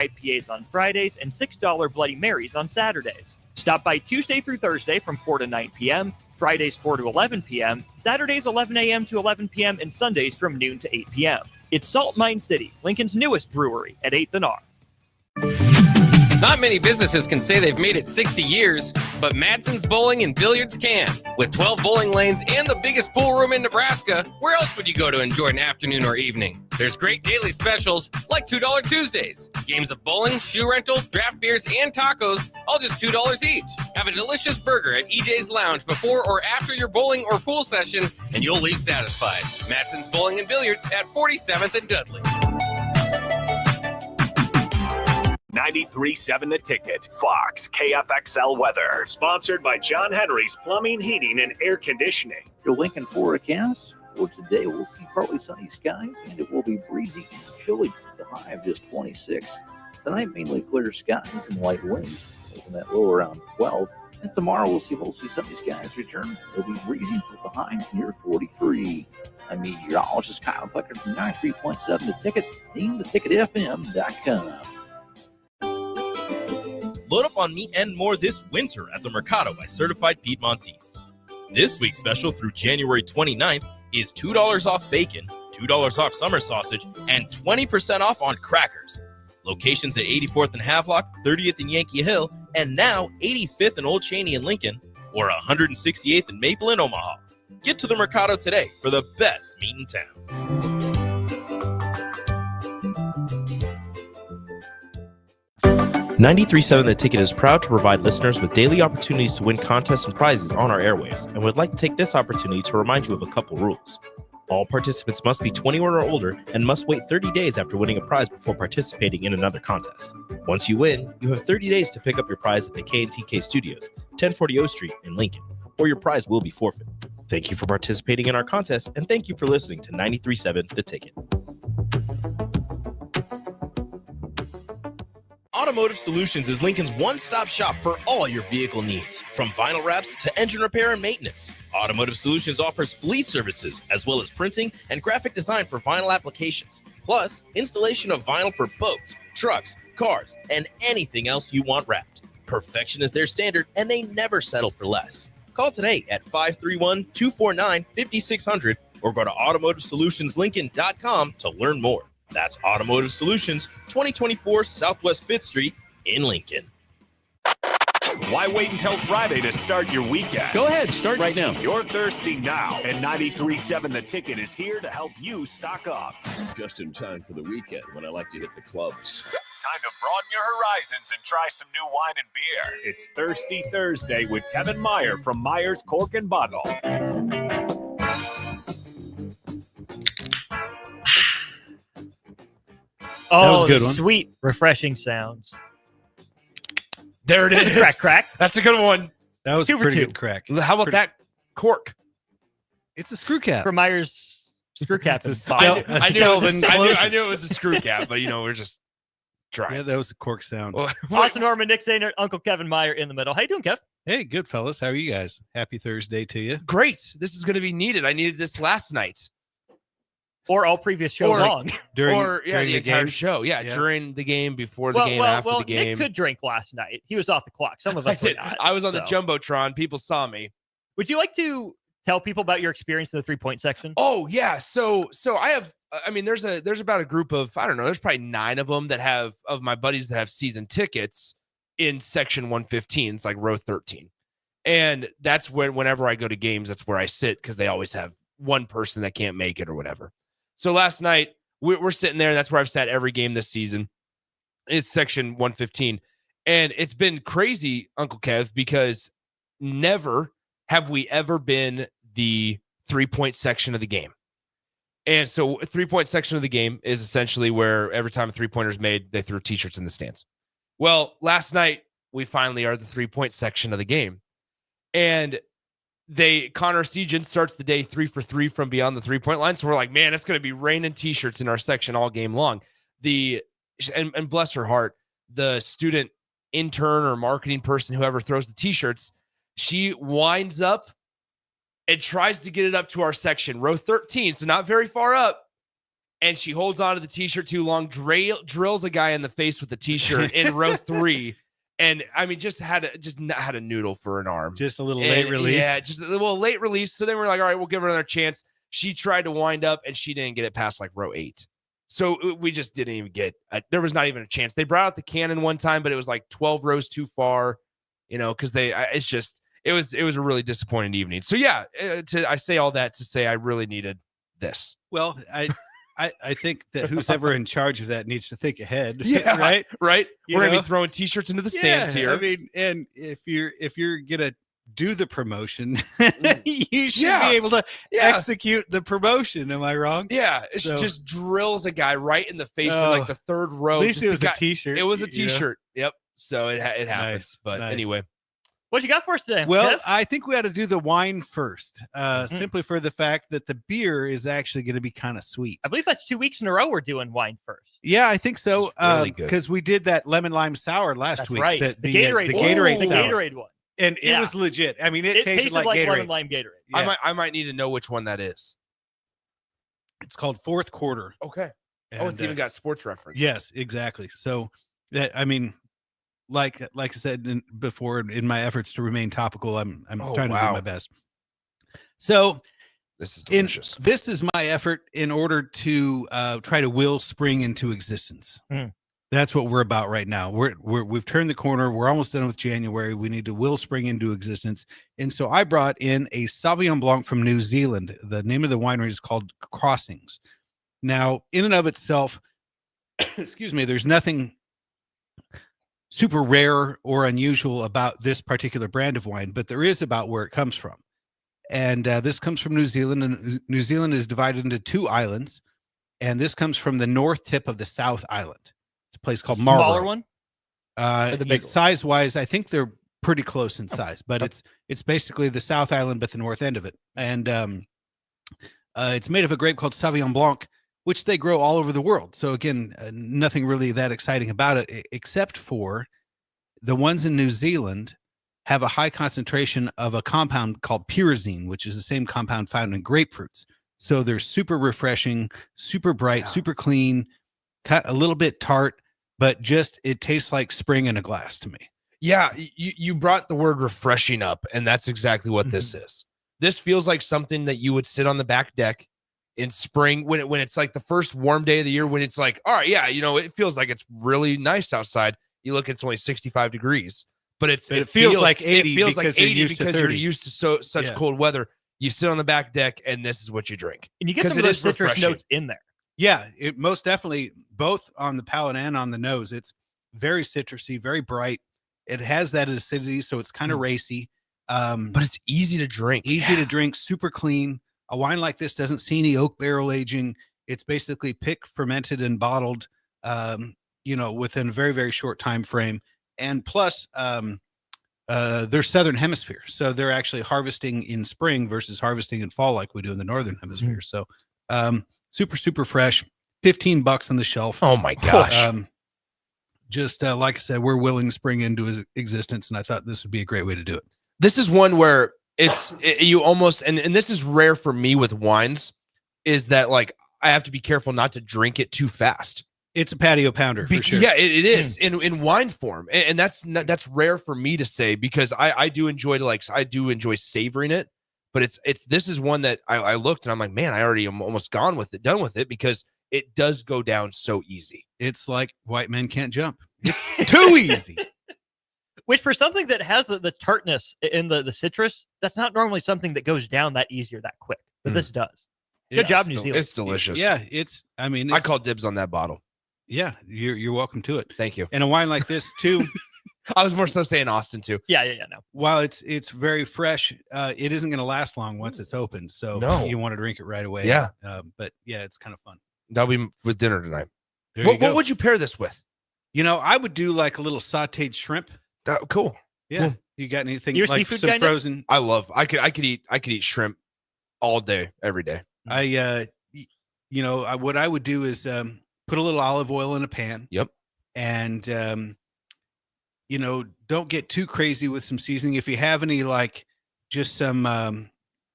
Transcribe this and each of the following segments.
IPAs on Fridays, and $6 Bloody Marys on Saturdays. Stop by Tuesday through Thursday from 4 to 9 p.m., Fridays 4 to 11 p.m., Saturdays 11 a.m. to 11 p.m., and Sundays from noon to 8 p.m. It's Salt Mine City, Lincoln's newest brewery at 8th and R. Not many businesses can say they've made it 60 years, but Madson's Bowling and Billiards can. With 12 bowling lanes and the biggest pool room in Nebraska, where else would you go to enjoy an afternoon or evening? There's great daily specials like $2 Tuesdays. Games of bowling, shoe rental, draft beers, and tacos, all just $2 each. Have a delicious burger at EJ's Lounge before or after your bowling or pool session, and you'll leave satisfied. Madson's Bowling and Billiards at 47th and Dudley. 93.7 The Ticket. Fox KFXL weather. Sponsored by John Henry's Plumbing, Heating, and Air Conditioning. Your Lincoln forecast for today, we'll see partly sunny skies, and it will be breezy and chilly. The high of just 26. Tonight, mainly clear skies and light winds, making that low around 12. And tomorrow, we'll see mostly sunny skies return. It'll be breezy with the high near 43. I'm meteorologist Kyle Becker from 93.7 The Ticket, and theticketfm.com. Load up on meat and more this winter at the Mercado by Certified Piedmontese. This week's special through January 29th is $2 off bacon, $2 off summer sausage, and 20% off on crackers. Locations at 84th and Havelock, 30th and Yankee Hill, and now 85th and Old Cheney in Lincoln, or 168th and Maple in Omaha. Get to the Mercado today for the best meat in town. 93.7 The Ticket is proud to provide listeners with daily opportunities to win contests and prizes on our airwaves, and would like to take this opportunity to remind you of a couple rules. All participants must be 21 or older and must wait 30 days after winning a prize before participating in another contest. Once you win, you have 30 days to pick up your prize at the K&TK Studios, 1040 O Street in Lincoln, or your prize will be forfeit. Thank you for participating in our contest, and thank you for listening to 93.7 The Ticket. Automotive Solutions is Lincoln's one-stop shop for all your vehicle needs, from vinyl wraps to engine repair and maintenance. Automotive Solutions offers fleet services, as well as printing and graphic design for vinyl applications, plus installation of vinyl for boats, trucks, cars, and anything else you want wrapped. Perfection is their standard, and they never settle for less. Call today at 531-249-5600 or go to automotivesolutionslincoln.com to learn more. That's Automotive Solutions, 2024 Southwest 5th Street in Lincoln. Why wait until Friday to start your weekend? Go ahead, start right now. You're thirsty now, and 93.7 The Ticket is here to help you stock up. Just in time for the weekend when I like to hit the clubs. Time to broaden your horizons and try some new wine and beer. It's Thirsty Thursday with Kevin Meyer from Meyer's Cork and Bottle. Oh, that was a good one. Sweet, refreshing sounds. There it is. Crack, crack. That's a good one. That was 2 for pretty 2. good crack. How about that cork? It's a screw cap. From Myers screw cap. It's a I knew it was a screw cap, but we're just trying. Yeah, that was a cork sound. Austin Oerman, Nick Sainer, Uncle Kevin Meyer in the middle. How you doing, Kev? Hey, good fellas. How are you guys? Happy Thursday to you. Great. This is going to be needed. I needed this last night. Or all previous show long. During the entire game? show. Yeah, during the game, before the game, after the game. Nick could drink last night. He was off the clock. Some of us did not. I was on the Jumbotron. People saw me. Would you like to tell people about your experience in the 3-point section? Oh, yeah. So I have, there's about a group of, I don't know, there's probably 9 of them of my buddies that have season tickets in section 115. It's like row 13. And that's whenever I go to games, that's where I sit, because they always have one person that can't make it or whatever. So last night, we're sitting there, and that's where I've sat every game this season, is section 115. And it's been crazy, Uncle Kev, because never have we ever been the 3-point section of the game. And so a 3-point section of the game is essentially where every time a 3-pointer is made, they throw T-shirts in the stands. Well, last night, we finally are the 3-point section of the game. And Connor Segan starts the day 3 for 3 from beyond the 3-point line. So we're like, man, it's going to be raining T-shirts in our section all game long. And bless her heart, the student intern or marketing person, whoever throws the T-shirts, she winds up and tries to get it up to our section, row 13. So not very far up. and she holds onto the t-shirt too long, drills a guy in the face with the t-shirt in row 3. And I mean, just had a noodle for an arm. Just a little late release. Yeah, just a little late release. So then we're like, all right, we'll give her another chance. She tried to wind up and she didn't get it past like row 8. So we just didn't even get, there was not even a chance. They brought out the cannon one time, but it was like 12 rows too far, because it was a really disappointing evening. So yeah, I say all that to say I really needed this. Well, I think that who's ever in charge of that needs to think ahead. Yeah, right. We're gonna know? be throwing t-shirts into the stands here. I mean, and if you're gonna do the promotion, you should be able to execute the promotion. Am I wrong? Yeah, it just drills a guy right in the face in like the third row. At least it was a t-shirt. It was a t-shirt. Yep. So it happens. Nice, But nice. Anyway. What you got for us today? Well, Kev? I think we ought to do the wine first, simply for the fact that the beer is actually going to be kind of sweet. I believe that's 2 weeks in a row we're doing wine first. Yeah, I think so. Really good. Because we did that lemon lime sour last That's week. right. The Gatorade, the one. Gatorade the sour. Gatorade one. And it was legit. I mean, it tasted like Gatorade. lemon lime Gatorade. Yeah. I might need to know which one that is. It's called Fourth Quarter. Okay. And, It's even got sports reference. Yes, exactly. So that, I mean, like I said before, in my efforts to remain topical, I'm trying to do my best. So This is delicious. This is my effort in order to try to will spring into existence. That's what we're about right now. We've turned the corner. We're almost done with January. We need to will spring into existence. And so I brought in a Sauvignon Blanc from New Zealand. The name of the winery is called Crossings. Now, in and of itself, excuse me, there's nothing super rare or unusual about this particular brand of wine, but there is about where it comes from. And this comes from New Zealand, and New Zealand is divided into 2 islands. And this comes from the north tip of the South Island. It's a place called Marlborough. Smaller one? The big size-wise, I think they're pretty close in size, but it's basically the South Island, but the north end of it. And it's made of a grape called Sauvignon Blanc, which they grow all over the world. So again, nothing really that exciting about it, except for the ones in New Zealand have a high concentration of a compound called pyrazine, which is the same compound found in grapefruits. So they're super refreshing, super bright, super clean, a little bit tart, but just it tastes like spring in a glass to me. Yeah, you brought the word refreshing up, and that's exactly what this is. This feels like something that you would sit on the back deck in spring when it's like the first warm day of the year, when it's like, all right, yeah, it feels like it's really nice outside. You look, it's only 65 degrees, but it feels like 80. It feels like 80 because you're used to such cold weather. You sit on the back deck, and this is what you drink. And you get some of those citrus notes in there. Yeah, it most definitely, both on the palate and on the nose. It's very citrusy, very bright. It has that acidity, so it's kind of racy. But it's easy to drink. Easy to drink, super clean. A wine like this doesn't see any oak barrel aging. It's basically picked, fermented, and bottled, within a very, very short time frame. And plus, they're Southern Hemisphere, so they're actually harvesting in spring versus harvesting in fall like we do in the Northern Hemisphere. So super, super fresh. $15 on the shelf. Oh my gosh. Just like I said, we're willing to spring into existence, and I thought this would be a great way to do it. This is one where you almost, and this is rare for me with wines, is that like I have to be careful not to drink it too fast. It's a patio pounder for sure. Yeah, it is in wine form, and that's rare for me to say, because I do enjoy savoring it, but this is one that I looked and I'm like, man, I already am almost done with it, because it does go down so easy. It's like white men can't jump. It's too easy. Which, for something that has the tartness in the citrus, that's not normally something that goes down that easy or that quick. But this does. Good job, New Zealand. It's delicious. Yeah, I call dibs on that bottle. Yeah, you're welcome to it. Thank you. And a wine like this too. I was more so saying Austin too. Yeah, no. While it's very fresh, it isn't going to last long once it's open. So you want to drink it right away. Yeah. But yeah, it's kind of fun. That'll be with dinner tonight. What would you pair this with? I would do like a little sautéed shrimp. Cool. Yeah. Cool. You got anything You're like seafood some guy, frozen? I could eat shrimp all day, every day. What I would do is put a little olive oil in a pan. Yep. And don't get too crazy with some seasoning. If you have any, like just some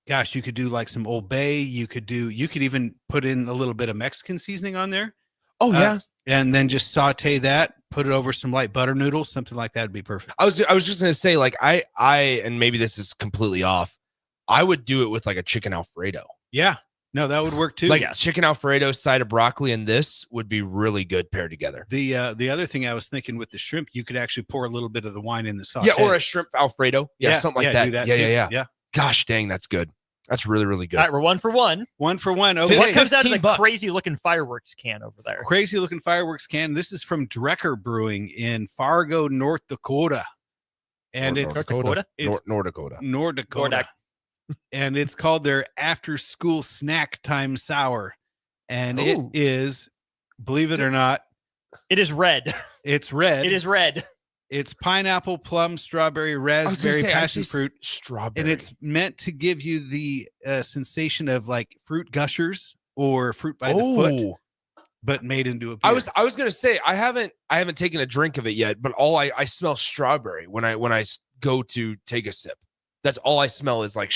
gosh, you could do like some Old Bay. You could even put in a little bit of Mexican seasoning on there. Oh yeah. And then just saute that, put it over some light butter noodles, something like that would be perfect. I was just gonna say, like, I and maybe this is completely off. I would do it with like a chicken Alfredo. Yeah. No, that would work too. Like chicken Alfredo, side of broccoli, and this would be really good paired together. The other thing I was thinking with the shrimp, you could actually pour a little bit of the wine in the sauce. Yeah, or a shrimp Alfredo. Yeah, something like that. Do that Yeah, too. yeah. Gosh dang, that's good. That's really, really good. All right, we're 1 for 1. 1 for 1. So Okay. what comes out of the $15? crazy looking fireworks can over there? Crazy looking fireworks can. This is from Drecker Brewing in Fargo, North Dakota. And North it's Dakota? It's North Dakota. North Dakota. And it's called their after school snack time sour. And it is, believe it or not, It is red. it's red. It is red. It's pineapple, plum, strawberry, raspberry, passion fruit. Strawberry. And it's meant to give you the sensation of like fruit gushers or fruit by the foot, but made into a beer. I was gonna say I haven't taken a drink of it yet, but I smell strawberry when I go to take a sip. That's all I smell is like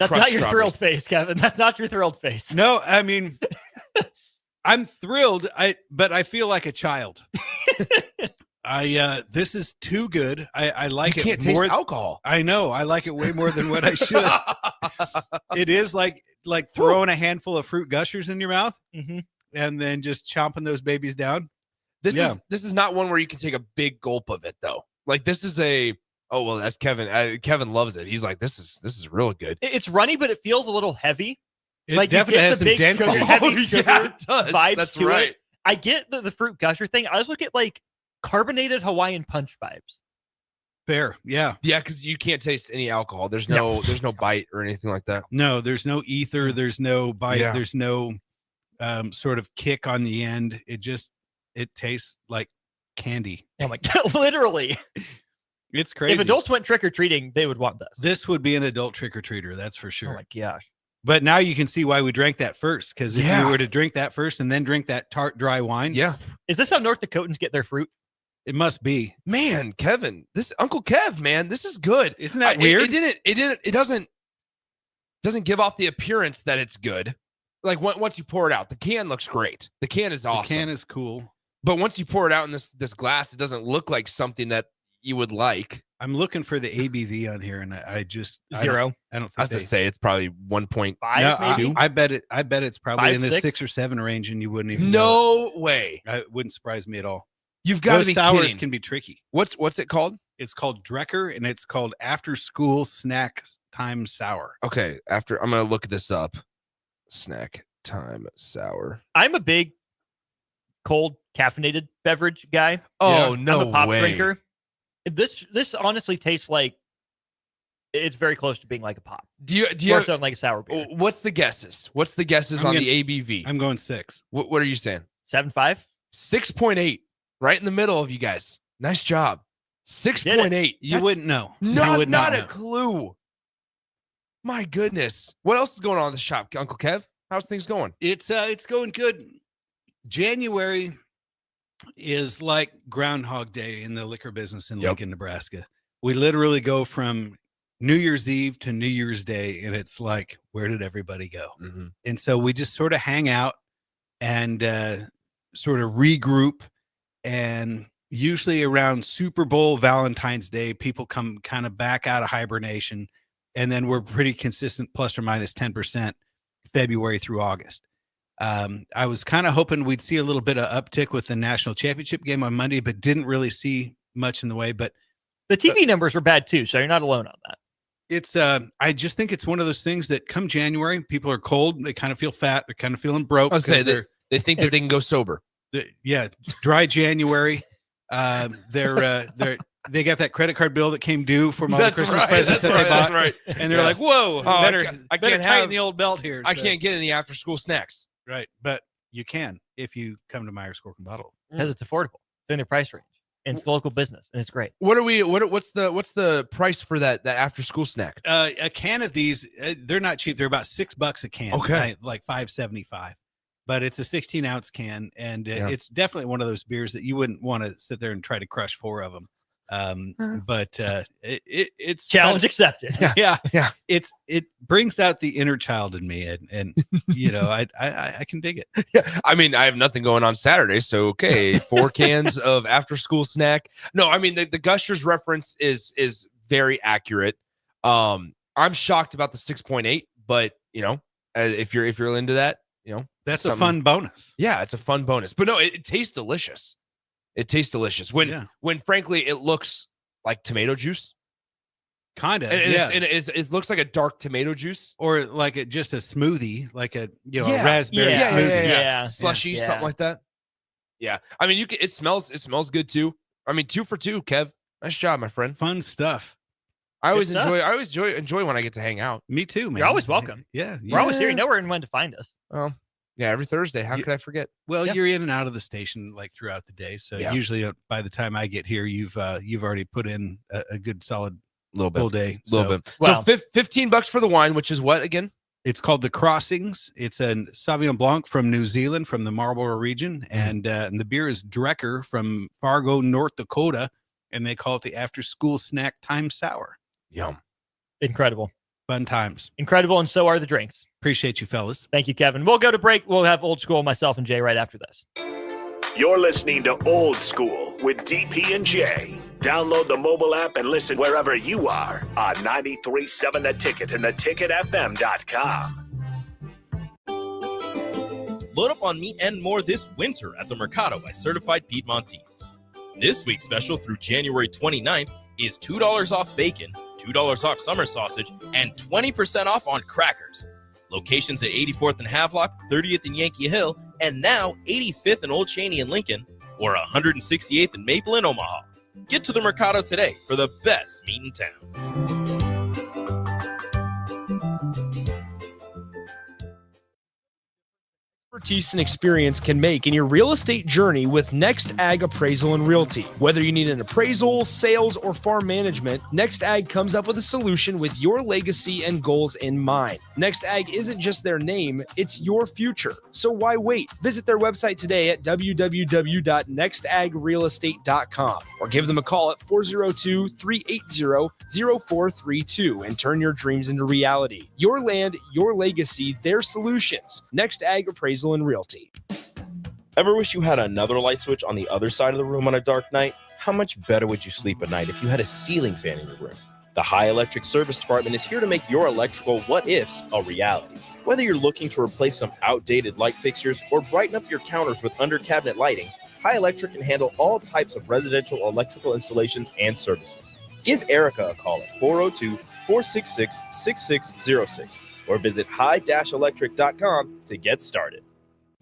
That's crushed not your strawberries. thrilled face, Kevin. That's not your thrilled face. No, I mean, I'm thrilled, but I feel like a child. This is too good. I like You it can't more. taste alcohol. I know. I like it way more than what I should. It is like throwing a handful of fruit gushers in your mouth and then just chomping those babies down. This is not one where you can take a big gulp of it though. Like this is that's Kevin. Kevin loves it. He's like, this is really good. It's runny, but it feels a little heavy. It Like, you definitely get has the some big density. sugar, heavy sugar it does. vibes That's to right. it. I get the fruit gusher thing. I just look at like carbonated Hawaiian punch vibes. Fair, yeah. Yeah, because you can't taste any alcohol. There's no bite or anything like that. No, there's no ether. There's no bite. Yeah. There's no sort of kick on the end. It tastes like candy. Oh my God, literally. It's crazy. If adults went trick or treating, they would want this. This would be an adult trick or treater, that's for sure. Oh my gosh. But now you can see why we drank that first, because if Yeah. you were to drink that first and then drink that tart dry wine, Yeah, Is this how North Dakotans get their fruit? it must be. man, Kevin, this Uncle Kev, man, this is good. Isn't that weird? It doesn't give off the appearance that it's good. Like once you pour it out, the can looks great. The can is awesome. The can is cool. But once you pour it out in this glass, it doesn't look like something that you would like. I'm looking for the ABV on here, and I just Zero. I don't I think was to say it's probably 1.5. Five, maybe? I bet it's probably 5, in the 6? 6 or 7 range, and you wouldn't even know No way. it. It wouldn't surprise me at all. You've got to Those be sours kidding. can be tricky. What's it called? It's called Drecker, and it's called After School Snack Time Sour. Okay, I'm gonna look this up. Snack time sour. I'm a big cold caffeinated beverage guy. Oh no I'm a pop way. drinker. This honestly tastes like it's very close to being like a pop. Do you More have, so than like a sour beer. what's the guesses? What's the guesses I'm on gonna- the ABV? I'm going 6. What are you saying? 7.5? 6.8, right in the middle of you guys. Nice job. 6.8. You wouldn't know. You Not, would not know. a clue. My goodness. What else is going on in the shop, Uncle Kev? How's things going? It's going good. January is like Groundhog Day in the liquor business in Yep. Lincoln, Nebraska. We literally go from New Year's Eve to New Year's Day, and it's like, where did everybody go? Mm-hmm. And so we just sort of hang out and sort of regroup. And usually around Super Bowl, Valentine's Day, people come kind of back out of hibernation. And then we're pretty consistent, plus or minus 10% February through August. I was kind of hoping we'd see a little bit of uptick with the national championship game on Monday, but didn't really see much in the way. But The TV numbers were bad too, so you're not alone on that. it's I just think it's one of those things that come January, people are cold, they kind of feel fat, they're kind of feeling broke. I was saying 'cause that they think that they can go sober. yeah, dry January. They got that credit card bill that came due from all the Christmas presents that they bought, right. and they're like, "Whoa, I better can't tighten have- the old belt here." I So- can't get any after school snacks. right, but you can if you come to Myers Cork and Bottle. Because it's affordable. It's in their price range. And it's local business, and it's great. What's the price for that after school snack? A can of these, they're not cheap. They're about $6 a can. Okay. like $5.75. But it's a 16-ounce can, and Yeah. it's definitely one of those beers that you wouldn't want to sit there and try to crush 4 of them. But it's Challenge accepted. Yeah. Yeah. It brings out the inner child in me, and I can dig it. Yeah, I mean, I have nothing going on Saturday, so okay, 4 cans of after school snack. No, I mean the Gushers reference is very accurate. I'm shocked about the 6.8, but if you're into that, That's a fun bonus. Yeah, it's a fun bonus. But no, it tastes delicious. It tastes delicious when frankly it looks like tomato juice. Kind of, and it looks like a dark tomato juice, or like just a smoothie, like a raspberry Yeah. smoothie, Yeah. slushy, something like that. Yeah, I mean, it smells good too. I mean, 2 for 2, Kev. Nice job, my friend. Fun stuff. I always enjoy when I get to hang out. Me too, man. You're always welcome. Yeah, We're always here. You know where and when to find us. Yeah, every Thursday. How could I forget? Well, you're in and out of the station like throughout the day, so usually by the time I get here, you've already put in a good solid full day. Little bit. So $15 for the wine, which is what again? It's called The Crossings. It's a Sauvignon Blanc from New Zealand, from the Marlborough region, and the beer is Drecker from Fargo, North Dakota, and they call it the After School Snack Time Sour. Yum! Incredible. Fun times. Incredible, and so are the drinks. Appreciate you, fellas. Thank you, Kevin. We'll go to break. We'll have Old School, myself and Jay, right after this. You're listening to Old School with DP and J. Download the mobile app and listen wherever you are on 93.7 The Ticket and theticketfm.com. Load up on meat and more this winter at the Mercado by Certified Piedmontese. This week's special through January 29th is $2 off bacon, $2 off summer sausage, and 20% off on crackers. Locations at 84th and Havelock, 30th and Yankee Hill, and now 85th and Old Cheney in Lincoln, or 168th and Maple in Omaha. Get to the Mercado today for the best meat in town. Expertise and experience can make in your real estate journey with Next Ag Appraisal and Realty. Whether you need an appraisal, sales, or farm management, Next Ag comes up with a solution with your legacy and goals in mind. Next Ag isn't just their name, it's your future. So why wait? Visit their website today at www.nextagrealestate.com or give them a call at 402-380-0432 and turn your dreams into reality. Your land, your legacy, their solutions. Next Ag Appraisal and Realty. Ever wish you had another light switch on the other side of the room on a dark night? How much better would you sleep at night if you had a ceiling fan in your room? The High Electric Service Department is here to make your electrical what-ifs a reality. Whether you're looking to replace some outdated light fixtures or brighten up your counters with under-cabinet lighting, High Electric can handle all types of residential electrical installations and services. Give Erica a call at 402-466-6606 or visit high-electric.com to get started.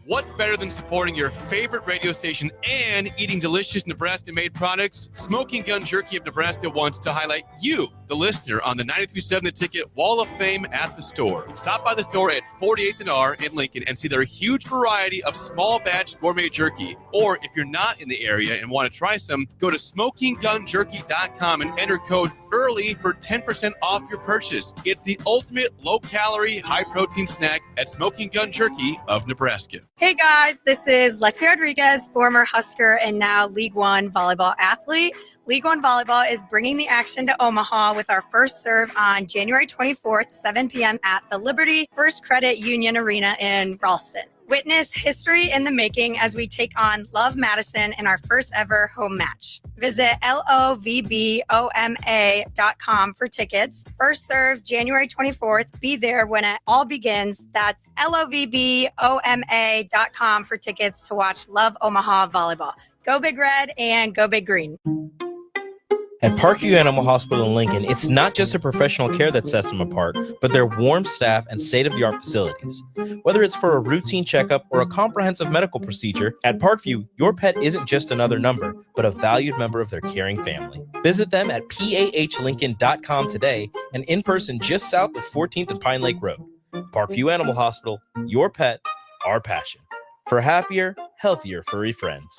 What's better than supporting your favorite radio station and eating delicious Nebraska-made products? Smoking Gun Jerky of Nebraska wants to highlight you, the listener, on the 93.7 The Ticket Wall of Fame at the store. Stop by the store at 48th and R in Lincoln and see their huge variety of small batch gourmet jerky. Or if you're not in the area and want to try some, go to smokinggunjerky.com and enter code EARLY for 10% off your purchase. It's the ultimate low-calorie, high-protein snack at Smoking Gun Jerky of Nebraska. Hey guys, this is Lexi Rodriguez, former Husker and now League One volleyball athlete. League One Volleyball is bringing the action to Omaha with our first serve on January 24th, 7 p.m. at the Liberty First Credit Union Arena in Ralston. Witness history in the making as we take on Love Madison in our first ever home match. Visit lovboma.com for tickets. First serve January 24th. Be there when it all begins. That's lovboma.com for tickets to watch Love Omaha Volleyball. Go Big Red and go Big Green. At Parkview Animal Hospital in Lincoln, it's not just a professional care that sets them apart, but their warm staff and state-of-the-art facilities. Whether it's for a routine checkup or a comprehensive medical procedure, at Parkview, your pet isn't just another number, but a valued member of their caring family. Visit them at pahlincoln.com today and in person just south of 14th and Pine Lake Road. Parkview Animal Hospital, your pet, our passion. For happier, healthier furry friends.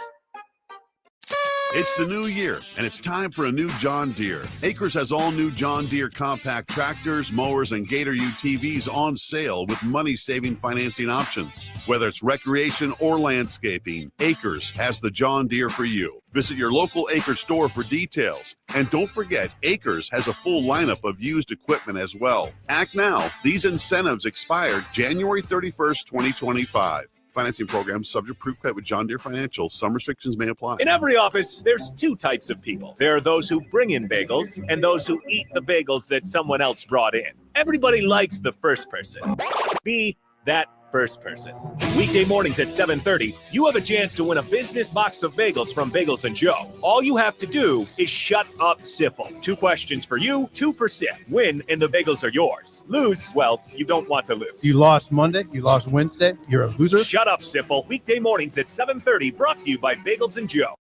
It's the new year, and it's time for a new John Deere. Acres has all new John Deere compact tractors, mowers, and Gator UTVs on sale with money-saving financing options. Whether it's recreation or landscaping, Acres has the John Deere for you. Visit your local Acres store for details. And don't forget, Acres has a full lineup of used equipment as well. Act now. These incentives expire January 31st, 2025. Financing program subject to proof credit with John Deere Financial. Some restrictions may apply. In every office, there's two types of people. There are those who bring in bagels and those who eat the bagels that someone else brought in. Everybody likes the first person. Be that first person. Weekday mornings at 7:30, you have a chance to win a business box of bagels from Bagels & Joe. All you have to do is shut up, Sipple. 2 questions for you, 2 for Sip. Win, and the bagels are yours. Lose, well, you don't want to lose. You lost Monday, you lost Wednesday, you're a loser. Shut up, Sipple. Weekday mornings at 7:30, brought to you by Bagels & Joe.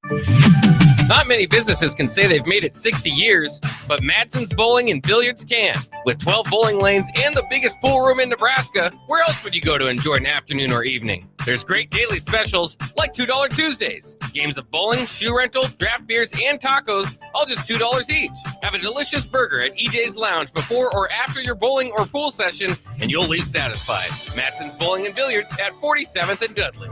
Not many businesses can say they've made it 60 years, but Madsen's Bowling and Billiards can. With 12 bowling lanes and the biggest pool room in Nebraska, where else would you go to enjoy an afternoon or evening? There's great daily specials like $2 Tuesdays. Games of bowling, shoe rental, draft beers, and tacos, all just $2 each. Have a delicious burger at EJ's Lounge before or after your bowling or pool session, and you'll leave satisfied. Madsen's Bowling and Billiards at 47th and Dudley.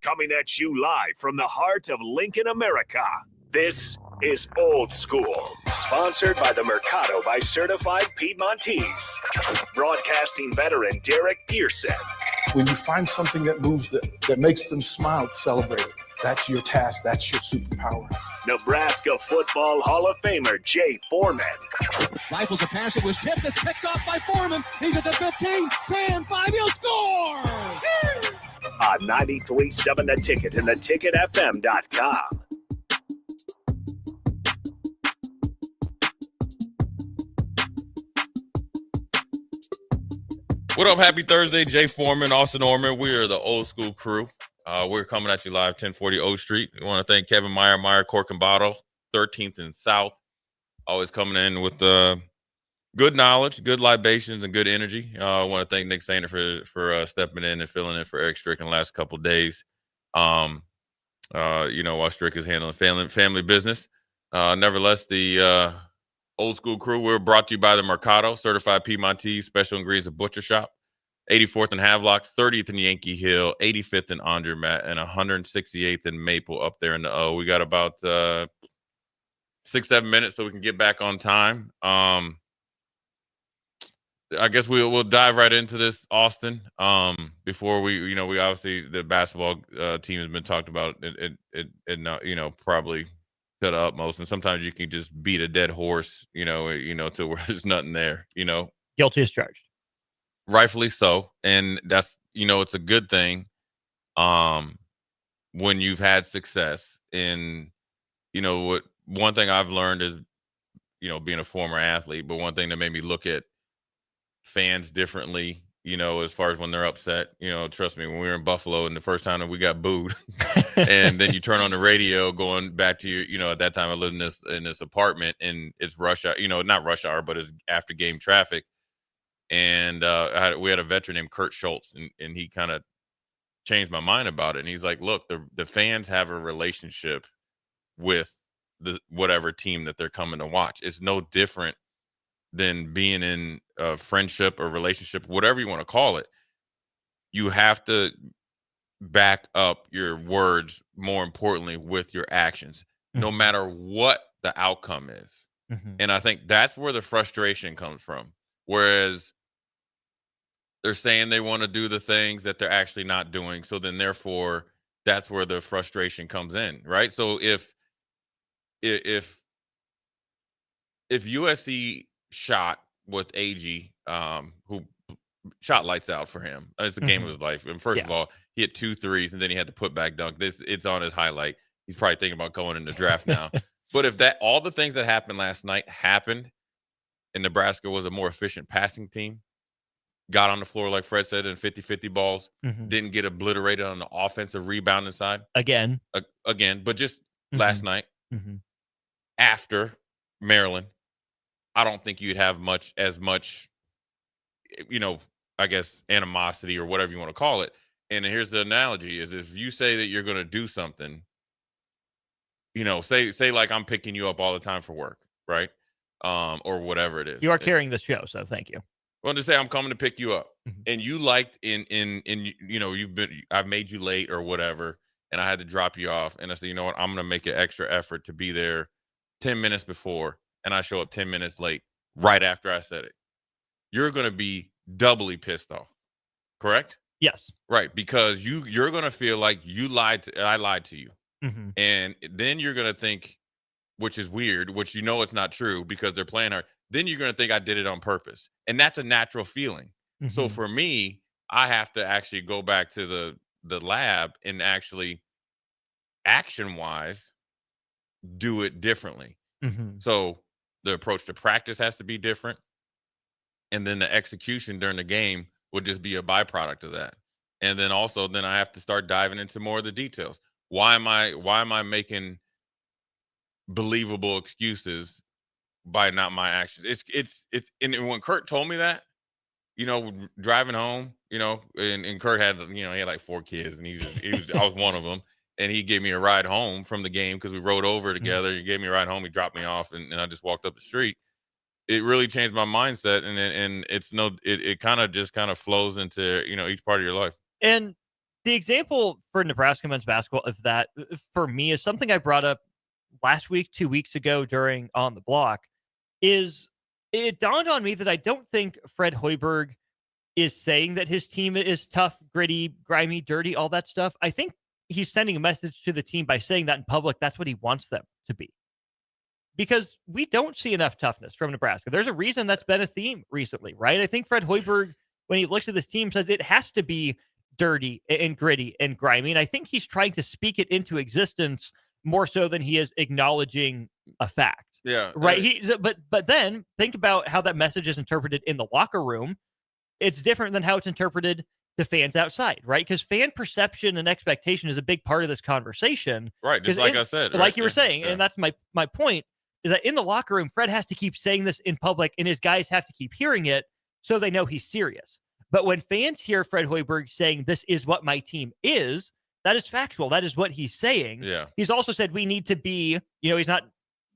Coming at you live from the heart of Lincoln, America. This is Old School, sponsored by the Mercado by Certified Piedmontese. Broadcasting veteran Derek Pearson. When you find something that moves them, that makes them smile, celebrate it. That's your task. That's your superpower. Nebraska Football Hall of Famer Jay Foreman. Rifles a pass. It was tipped. It's picked off by Foreman. He's at the 15, 10, 5. He'll score! On 93.7 The Ticket and theticketfm.com. What up? Happy Thursday. Jay Foreman, Austin Oerman. We are the Old School crew. We're coming at you live 1040 O Street. We want to thank Kevin Meyer, Cork and Bottle, 13th and South. Always coming in with good knowledge, good libations, and good energy. I want to thank Nick Sainer for stepping in and filling in for Eric Strick in the last couple of days. While Strick is handling family business. Nevertheless, the Old School crew, we're brought to you by the Mercado, Certified Piedmontese, Special Ingredients of Butcher Shop, 84th and Havelock, 30th and Yankee Hill, 85th and Andermatt, and 168th and Maple up there in the O. We got about 6-7 minutes so we can get back on time. I guess we'll dive right into this, Austin. Before we obviously the basketball team has been talked about probably to the utmost, and sometimes you can just beat a dead horse, to where there's nothing there. Guilty as charged. Rightfully so, and that's it's a good thing. When you've had success, and what one thing I've learned is, being a former athlete, but one thing that made me look at fans differently, as far as when they're upset, trust me, when we were in Buffalo and the first time that we got booed and then you turn on the radio going back to your, at that time I lived in this apartment and it's rush hour, not rush hour, but it's after game traffic. And we had a veteran named Kurt Schultz and he kind of changed my mind about it. And he's like, look, the fans have a relationship with the whatever team that they're coming to watch. It's no different than being in a friendship or relationship, whatever you want to call it. You have to back up your words, more importantly, with your actions, no matter what the outcome is. And I think that's where the frustration comes from. Whereas they're saying they want to do the things that they're actually not doing. So then therefore that's where the frustration comes in, right? So if USC shot with AG, who shot lights out for him. It's the game of his life. And first of all, he hit 2 threes and then he had to put back dunk. It's on his highlight. He's probably thinking about going in the draft now. But if all the things that happened last night happened and Nebraska was a more efficient passing team, got on the floor, like Fred said, in 50-50 balls, didn't get obliterated on the offensive rebounding side. Again, but just last night after Maryland, I don't think you'd have as much, I guess, animosity or whatever you want to call it. And here's the analogy: is if you say that you're going to do something, say like I'm picking you up all the time for work, right? Or whatever it is. You are carrying the show, so thank you. Well, to say I'm coming to pick you up, and you liked I've made you late or whatever, and I had to drop you off, and I said, you know what, I'm going to make an extra effort to be there 10 minutes before, and I show up 10 minutes late right after I said it. You're going to be doubly pissed off, correct? Yes. Right, because you're going to feel like I lied to you. Mm-hmm. And then you're going to think, which is weird, which it's not true because they're playing hard. Then you're going to think I did it on purpose. And that's a natural feeling. Mm-hmm. So for me, I have to actually go back to the lab and actually action-wise do it differently. Mm-hmm. So the approach to practice has to be different. And then the execution during the game would just be a byproduct of that. And then also I have to start diving into more of the details. Why am I making believable excuses by not my actions? It's and when Kurt told me that, driving home, and Kurt had, he had like 4 kids, and I was one of them, and he gave me a ride home from the game because we rode over together. He gave me a ride home. He dropped me off, and I just walked up the street. It really changed my mindset, and it kind of flows into each part of your life. And the example for Nebraska men's basketball of that for me is something I brought up last week, 2 weeks ago during On the Block. Is it dawned on me that I don't think Fred Hoiberg is saying that his team is tough, gritty, grimy, dirty, all that stuff. I think he's sending a message to the team by saying that in public. That's what he wants them to be. Because we don't see enough toughness from Nebraska. There's a reason that's been a theme recently, right? I think Fred Hoiberg, when he looks at this team, says it has to be dirty and gritty and grimy. And I think he's trying to speak it into existence more so than he is acknowledging a fact. Yeah. Right. But then think about how that message is interpreted in the locker room. It's different than how it's interpreted to fans outside, right? Because fan perception and expectation is a big part of this conversation. Right. Just like I said. Like right? you were saying, Yeah. and that's my point, is that in the locker room, Fred has to keep saying this in public, and his guys have to keep hearing it so they know he's serious. But when fans hear Fred Hoiberg saying, this is what my team is, that is factual. That is what he's saying. Yeah. He's also said we need to be, he's not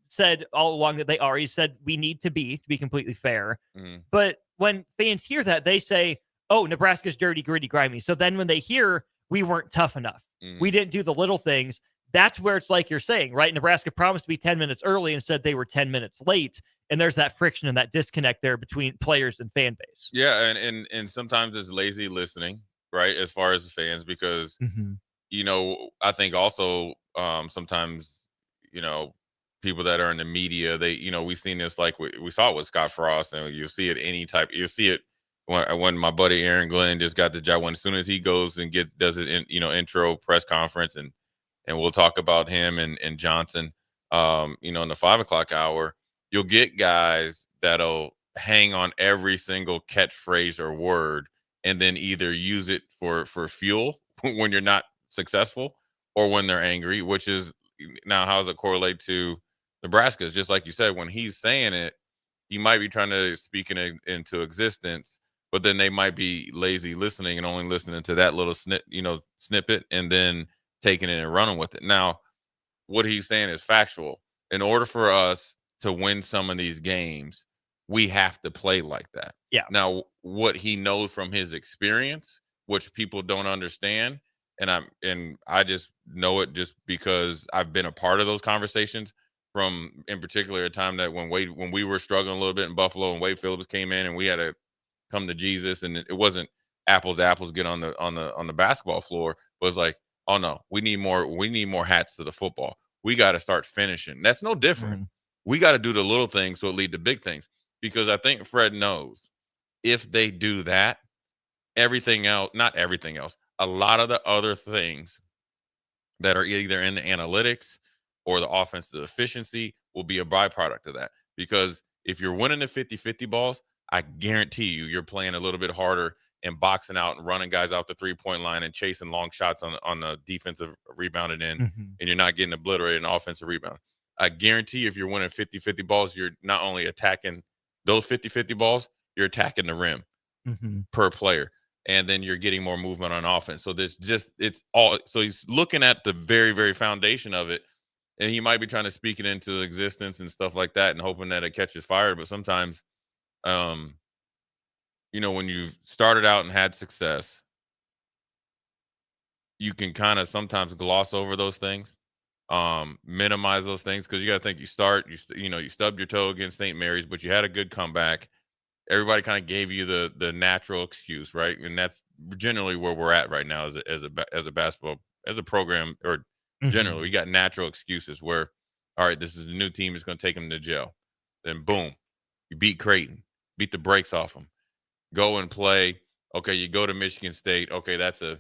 said all along that they are. He said we need to be completely fair. Mm. But when fans hear that, they say, oh, Nebraska's dirty, gritty, grimy. So then when they hear we weren't tough enough, we didn't do the little things, that's where it's like you're saying, right? Nebraska promised to be 10 minutes early and said they were 10 minutes late. And there's that friction and that disconnect there between players and fan base. Yeah. And sometimes it's lazy listening, right? As far as the fans, because, I think also sometimes, people that are in the media, they, we've seen this, like we saw it with Scott Frost, and you see it you see it when my buddy Aaron Glenn just got the job. When as soon as he goes and does it in, intro press conference, and we'll talk about him and Johnson, in the 5 o'clock hour, you'll get guys that'll hang on every single catchphrase or word, and then either use it for fuel when you're not successful or when they're angry, which is now, how does it correlate to Nebraska? It's just like you said, when he's saying it, he might be trying to speak into existence, but then they might be lazy listening and only listening to that little snippet and then taking it and running with it. Now, what he's saying is factual. In order for us to win some of these games, we have to play like that. Yeah. Now, what he knows from his experience, which people don't understand, and I just know it just because I've been a part of those conversations, from, in particular, a time that when we were struggling a little bit in Buffalo, and Wade Phillips came in and we had to come to Jesus, and it wasn't apples to apples get on the basketball floor, but it was like, oh no, we need more hats to the football. We got to start finishing. That's no different. We got to do the little things so it lead to big things, because I think Fred knows if they do that, everything else, not everything else, a lot of the other things that are either in the analytics or the offensive efficiency will be a byproduct of that. Because if you're winning the 50-50 balls, I guarantee you're playing a little bit harder and boxing out and running guys out the 3-point line and chasing long shots on the defensive rebounded end, and you're not getting obliterated in offensive rebound. I guarantee if you're winning 50-50 balls, you're not only attacking those 50-50 balls, you're attacking the rim per player. and then you're getting more movement on offense. So so he's looking at the very, very foundation of it, and he might be trying to speak it into existence and stuff like that and hoping that it catches fire. But sometimes, when you've started out and had success, you can kind of sometimes gloss over those things, minimize those things, because you got to think you stubbed your toe against St. Mary's, but you had a good comeback. Everybody kind of gave you the natural excuse, right? And that's generally where we're at right now as a basketball, as a program, or generally we got natural excuses where, all right, this is a new team, it's going to take them to jail. Then boom, you beat Creighton, beat the brakes off them, go and play. Okay, you go to Michigan State. Okay, that's a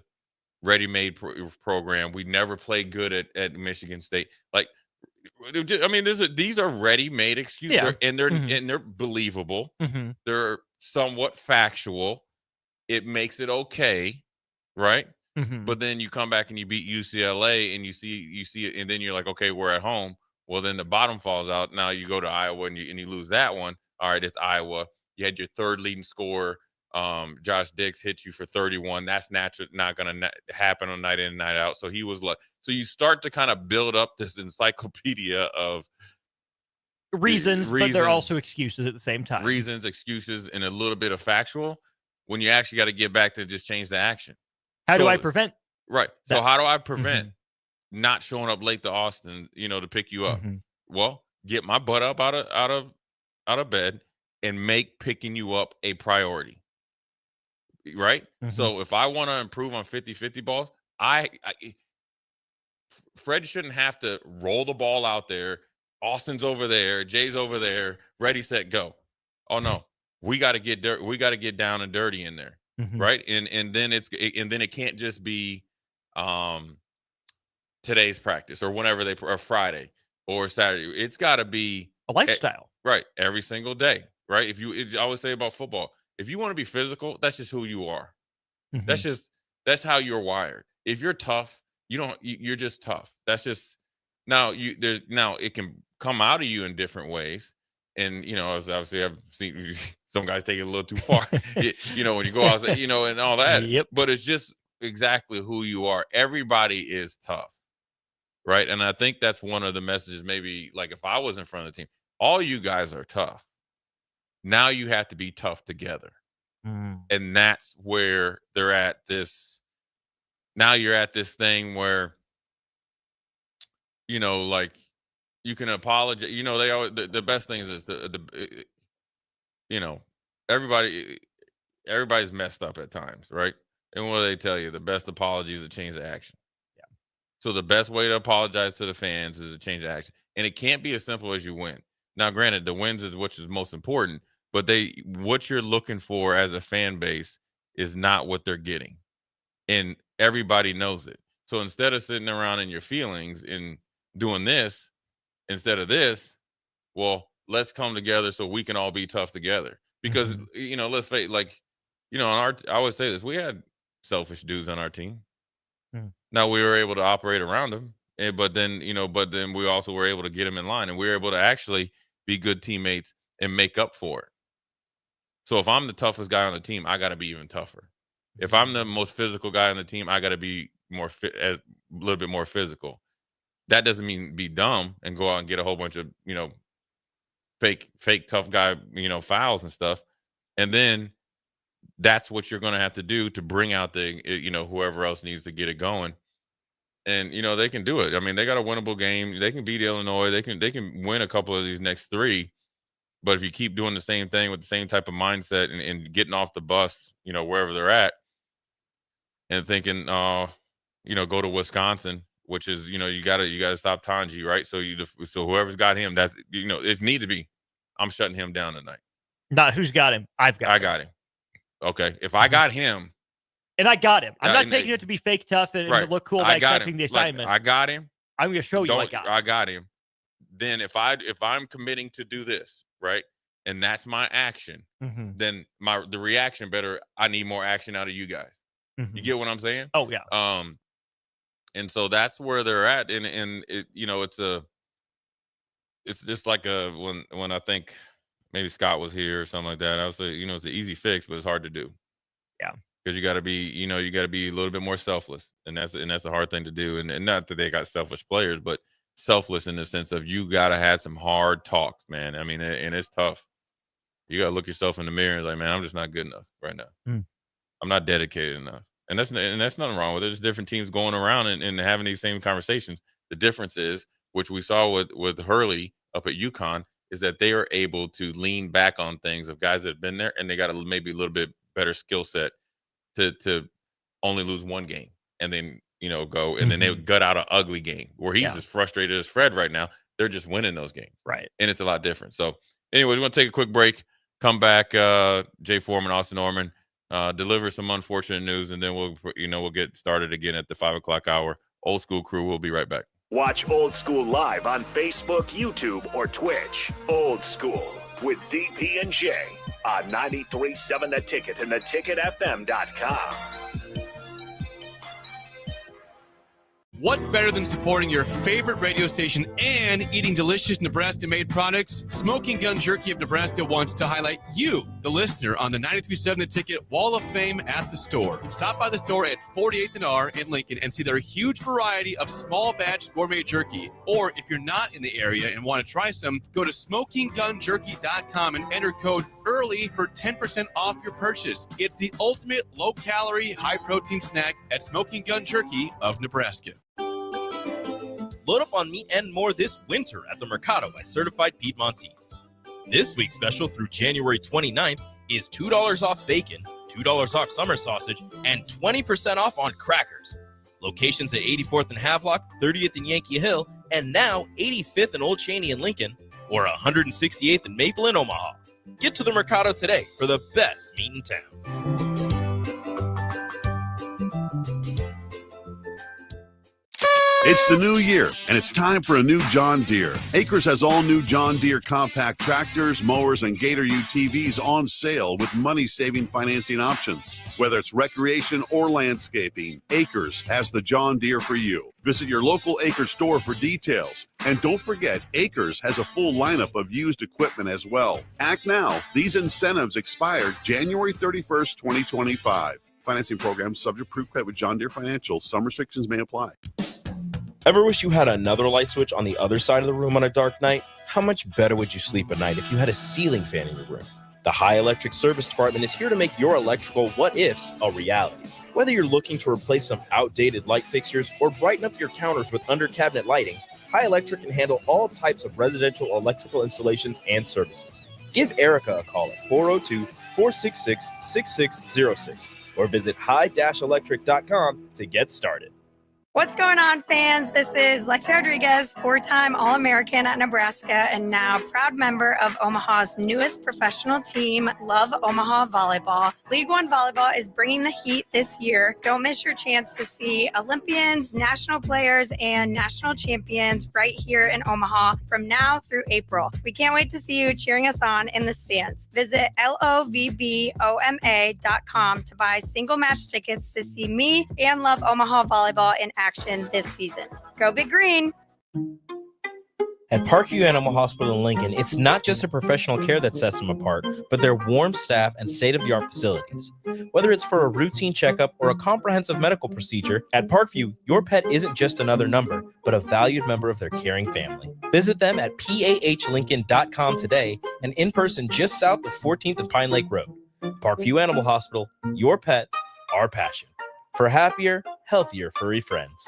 ready-made program. We never played good at Michigan State. Like, I mean, these are ready-made excuses, and they're believable. They're somewhat factual. It makes it okay, right? But then you come back and you beat UCLA, and you see it, and then you're like, okay, we're at home. Well, then the bottom falls out. Now you go to Iowa and you lose that one. All right, it's Iowa. You had your third leading scorer. Josh Dix hit you for 31. That's not going to happen on night in and night out. So he was like, so you start to kind of build up this encyclopedia of reasons, but they're also excuses at the same time. Reasons, excuses, and a little bit of factual, when you actually got to get back to just change the action. How do I prevent? Right. So how do I prevent not showing up late to Austin, to pick you up? Well, get my butt up out of bed and make picking you up a priority. Right? So if I want to improve on 50-50 balls, Fred shouldn't have to roll the ball out there. Austin's over there, Jay's over there, ready, set, go. Oh no, we got to get down and dirty in there, right? And then it can't just be today's practice or whenever or Friday or Saturday. It's got to be a lifestyle, right? Every single day, right? I always say about football, if you want to be physical, that's just who you are. That's how you're wired. If you're tough, you're just tough. That's just now it can come out of you in different ways. And obviously I've seen some guys take it a little too far. When you go outside, and all that. Yep. But it's just exactly who you are. Everybody is tough. Right. And I think that's one of the messages, maybe like if I was in front of the team, all you guys are tough. Now you have to be tough together. And that's where they're at this. Now you're at this thing where, like you can apologize. They always, the best thing is everybody's messed up at times. Right. And what do they tell you? The best apology is a change of action. Yeah. So the best way to apologize to the fans is a change of action. And it can't be as simple as you win. Now, granted, the wins is which is most important. But what you're looking for as a fan base is not what they're getting. And everybody knows it. So instead of sitting around in your feelings and doing this, instead of this, well, let's come together so we can all be tough together. Because, let's face I always say this, we had selfish dudes on our team. Now we were able to operate around them. But then we also were able to get them in line, and we were able to actually be good teammates and make up for it. So if I'm the toughest guy on the team, I got to be even tougher. If I'm the most physical guy on the team, I got to be a little bit more physical. That doesn't mean be dumb and go out and get a whole bunch of, fake tough guy, fouls and stuff. And then that's what you're going to have to do to bring out whoever else needs to get it going. And, they can do it. I mean, they got a winnable game. They can beat Illinois. They can win a couple of these next three. But if you keep doing the same thing with the same type of mindset and getting off the bus, wherever they're at, and thinking, go to Wisconsin, which is, you gotta stop Tanji, right? So whoever's got him, that's it need to be. I'm shutting him down tonight. Not who's got him. I got him. Okay, if I got him, and I got him, I'm not taking it to be fake tough and to look cool by accepting the assignment. I got him. I'm going to show you I got him. Then if I'm committing to do this. Right. And that's my action. Then the reaction I need more action out of you guys. You get what I'm saying? Oh yeah. And so that's where they're at. And it, it's just like when I think maybe Scott was here or something like that, I would say, it's an easy fix, but it's hard to do. Yeah. because you got to be a little bit more selfless, and that's a hard thing to do. And not that they got selfish players, but selfless in the sense of you got to have some hard talks, man. I mean, and it's tough. You got to look yourself in the mirror and like, man, I'm just not good enough right now. I'm not dedicated enough. And that's nothing wrong with it. There's different teams going around and having these same conversations. The difference is, which we saw with Hurley up at UConn, is that they are able to lean back on things of guys that have been there, and they got maybe a little bit better skill set to only lose one game and then go and then they gut out an ugly game where he's as frustrated as Fred right now. They're just winning those games, right? And it's a lot different. So, anyways, we're gonna take a quick break. Come back, Jay Foreman, Austin Oerman, deliver some unfortunate news, and then we'll get started again at the 5:00 hour. Old School Crew. We'll be right back. Watch Old School live on Facebook, YouTube, or Twitch. Old School with DP and J on 93.7 The Ticket and theticketfm.com. What's better than supporting your favorite radio station and eating delicious Nebraska-made products? Smoking Gun Jerky of Nebraska wants to highlight you, the listener, on the 93.7 The Ticket Wall of Fame at the store. Stop by the store at 48th and R in Lincoln and see their huge variety of small batch gourmet jerky. Or if you're not in the area and want to try some, go to smokinggunjerky.com and enter code EARLY for 10% off your purchase. It's the ultimate low-calorie, high-protein snack at Smoking Gun Jerky of Nebraska. Load up on meat and more this winter at the Mercado by Certified Piedmontese. This week's special through January 29th is $2 off bacon, $2 off summer sausage, and 20% off on crackers. Locations at 84th and Havelock, 30th and Yankee Hill, and now 85th and Old Cheney in Lincoln, or 168th and Maple in Omaha. Get to the Mercado today for the best meat in town. It's the new year, and it's time for a new John Deere. Acres has all new John Deere compact tractors, mowers, and Gator UTVs on sale with money-saving financing options. Whether it's recreation or landscaping, Acres has the John Deere for you. Visit your local Acres store for details. And don't forget, Acres has a full lineup of used equipment as well. Act now. These incentives expire January 31st, 2025. Financing program subject to approved credit with John Deere Financial. Some restrictions may apply. Ever wish you had another light switch on the other side of the room on a dark night? How much better would you sleep at night if you had a ceiling fan in your room? The High Electric Service Department is here to make your electrical what-ifs a reality. Whether you're looking to replace some outdated light fixtures or brighten up your counters with under-cabinet lighting, High Electric can handle all types of residential electrical installations and services. Give Erica a call at 402-466-6606 or visit high-electric.com to get started. What's going on, fans? This is Lexi Rodriguez, four-time All-American at Nebraska and now proud member of Omaha's newest professional team, Love Omaha Volleyball. League One Volleyball is bringing the heat this year. Don't miss your chance to see Olympians, national players, and national champions right here in Omaha from now through April. We can't wait to see you cheering us on in the stands. Visit lovboma.com to buy single match tickets to see me and Love Omaha Volleyball in action this season. Go Big Green! At Parkview Animal Hospital in Lincoln, it's not just a professional care that sets them apart, but their warm staff and state-of-the-art facilities. Whether it's for a routine checkup or a comprehensive medical procedure, at Parkview, your pet isn't just another number, but a valued member of their caring family. Visit them at pahlincoln.com today and in person just south of 14th and Pine Lake Road. Parkview Animal Hospital, your pet, our passion. For happier, healthier furry friends.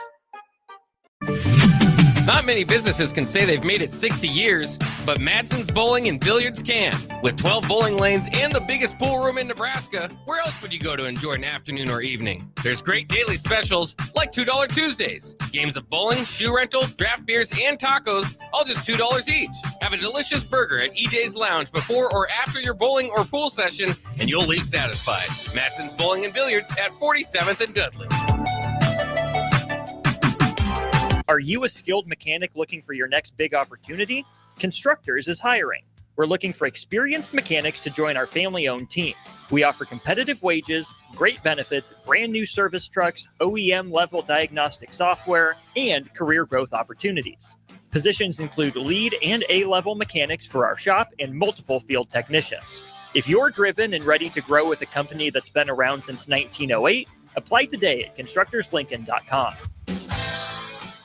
Not many businesses can say they've made it 60 years, but Madsen's Bowling and Billiards can. With 12 bowling lanes and the biggest pool room in Nebraska, where else would you go to enjoy an afternoon or evening? There's great daily specials like $2 Tuesdays. Games of bowling, shoe rental, draft beers, and tacos, all just $2 each. Have a delicious burger at EJ's Lounge before or after your bowling or pool session, and you'll leave satisfied. Madsen's Bowling and Billiards at 47th and Dudley. Are you a skilled mechanic looking for your next big opportunity? Constructors is hiring. We're looking for experienced mechanics to join our family-owned team. We offer competitive wages, great benefits, brand new service trucks, OEM-level diagnostic software, and career growth opportunities. Positions include lead and A-level mechanics for our shop and multiple field technicians. If you're driven and ready to grow with a company that's been around since 1908, apply today at constructorslincoln.com.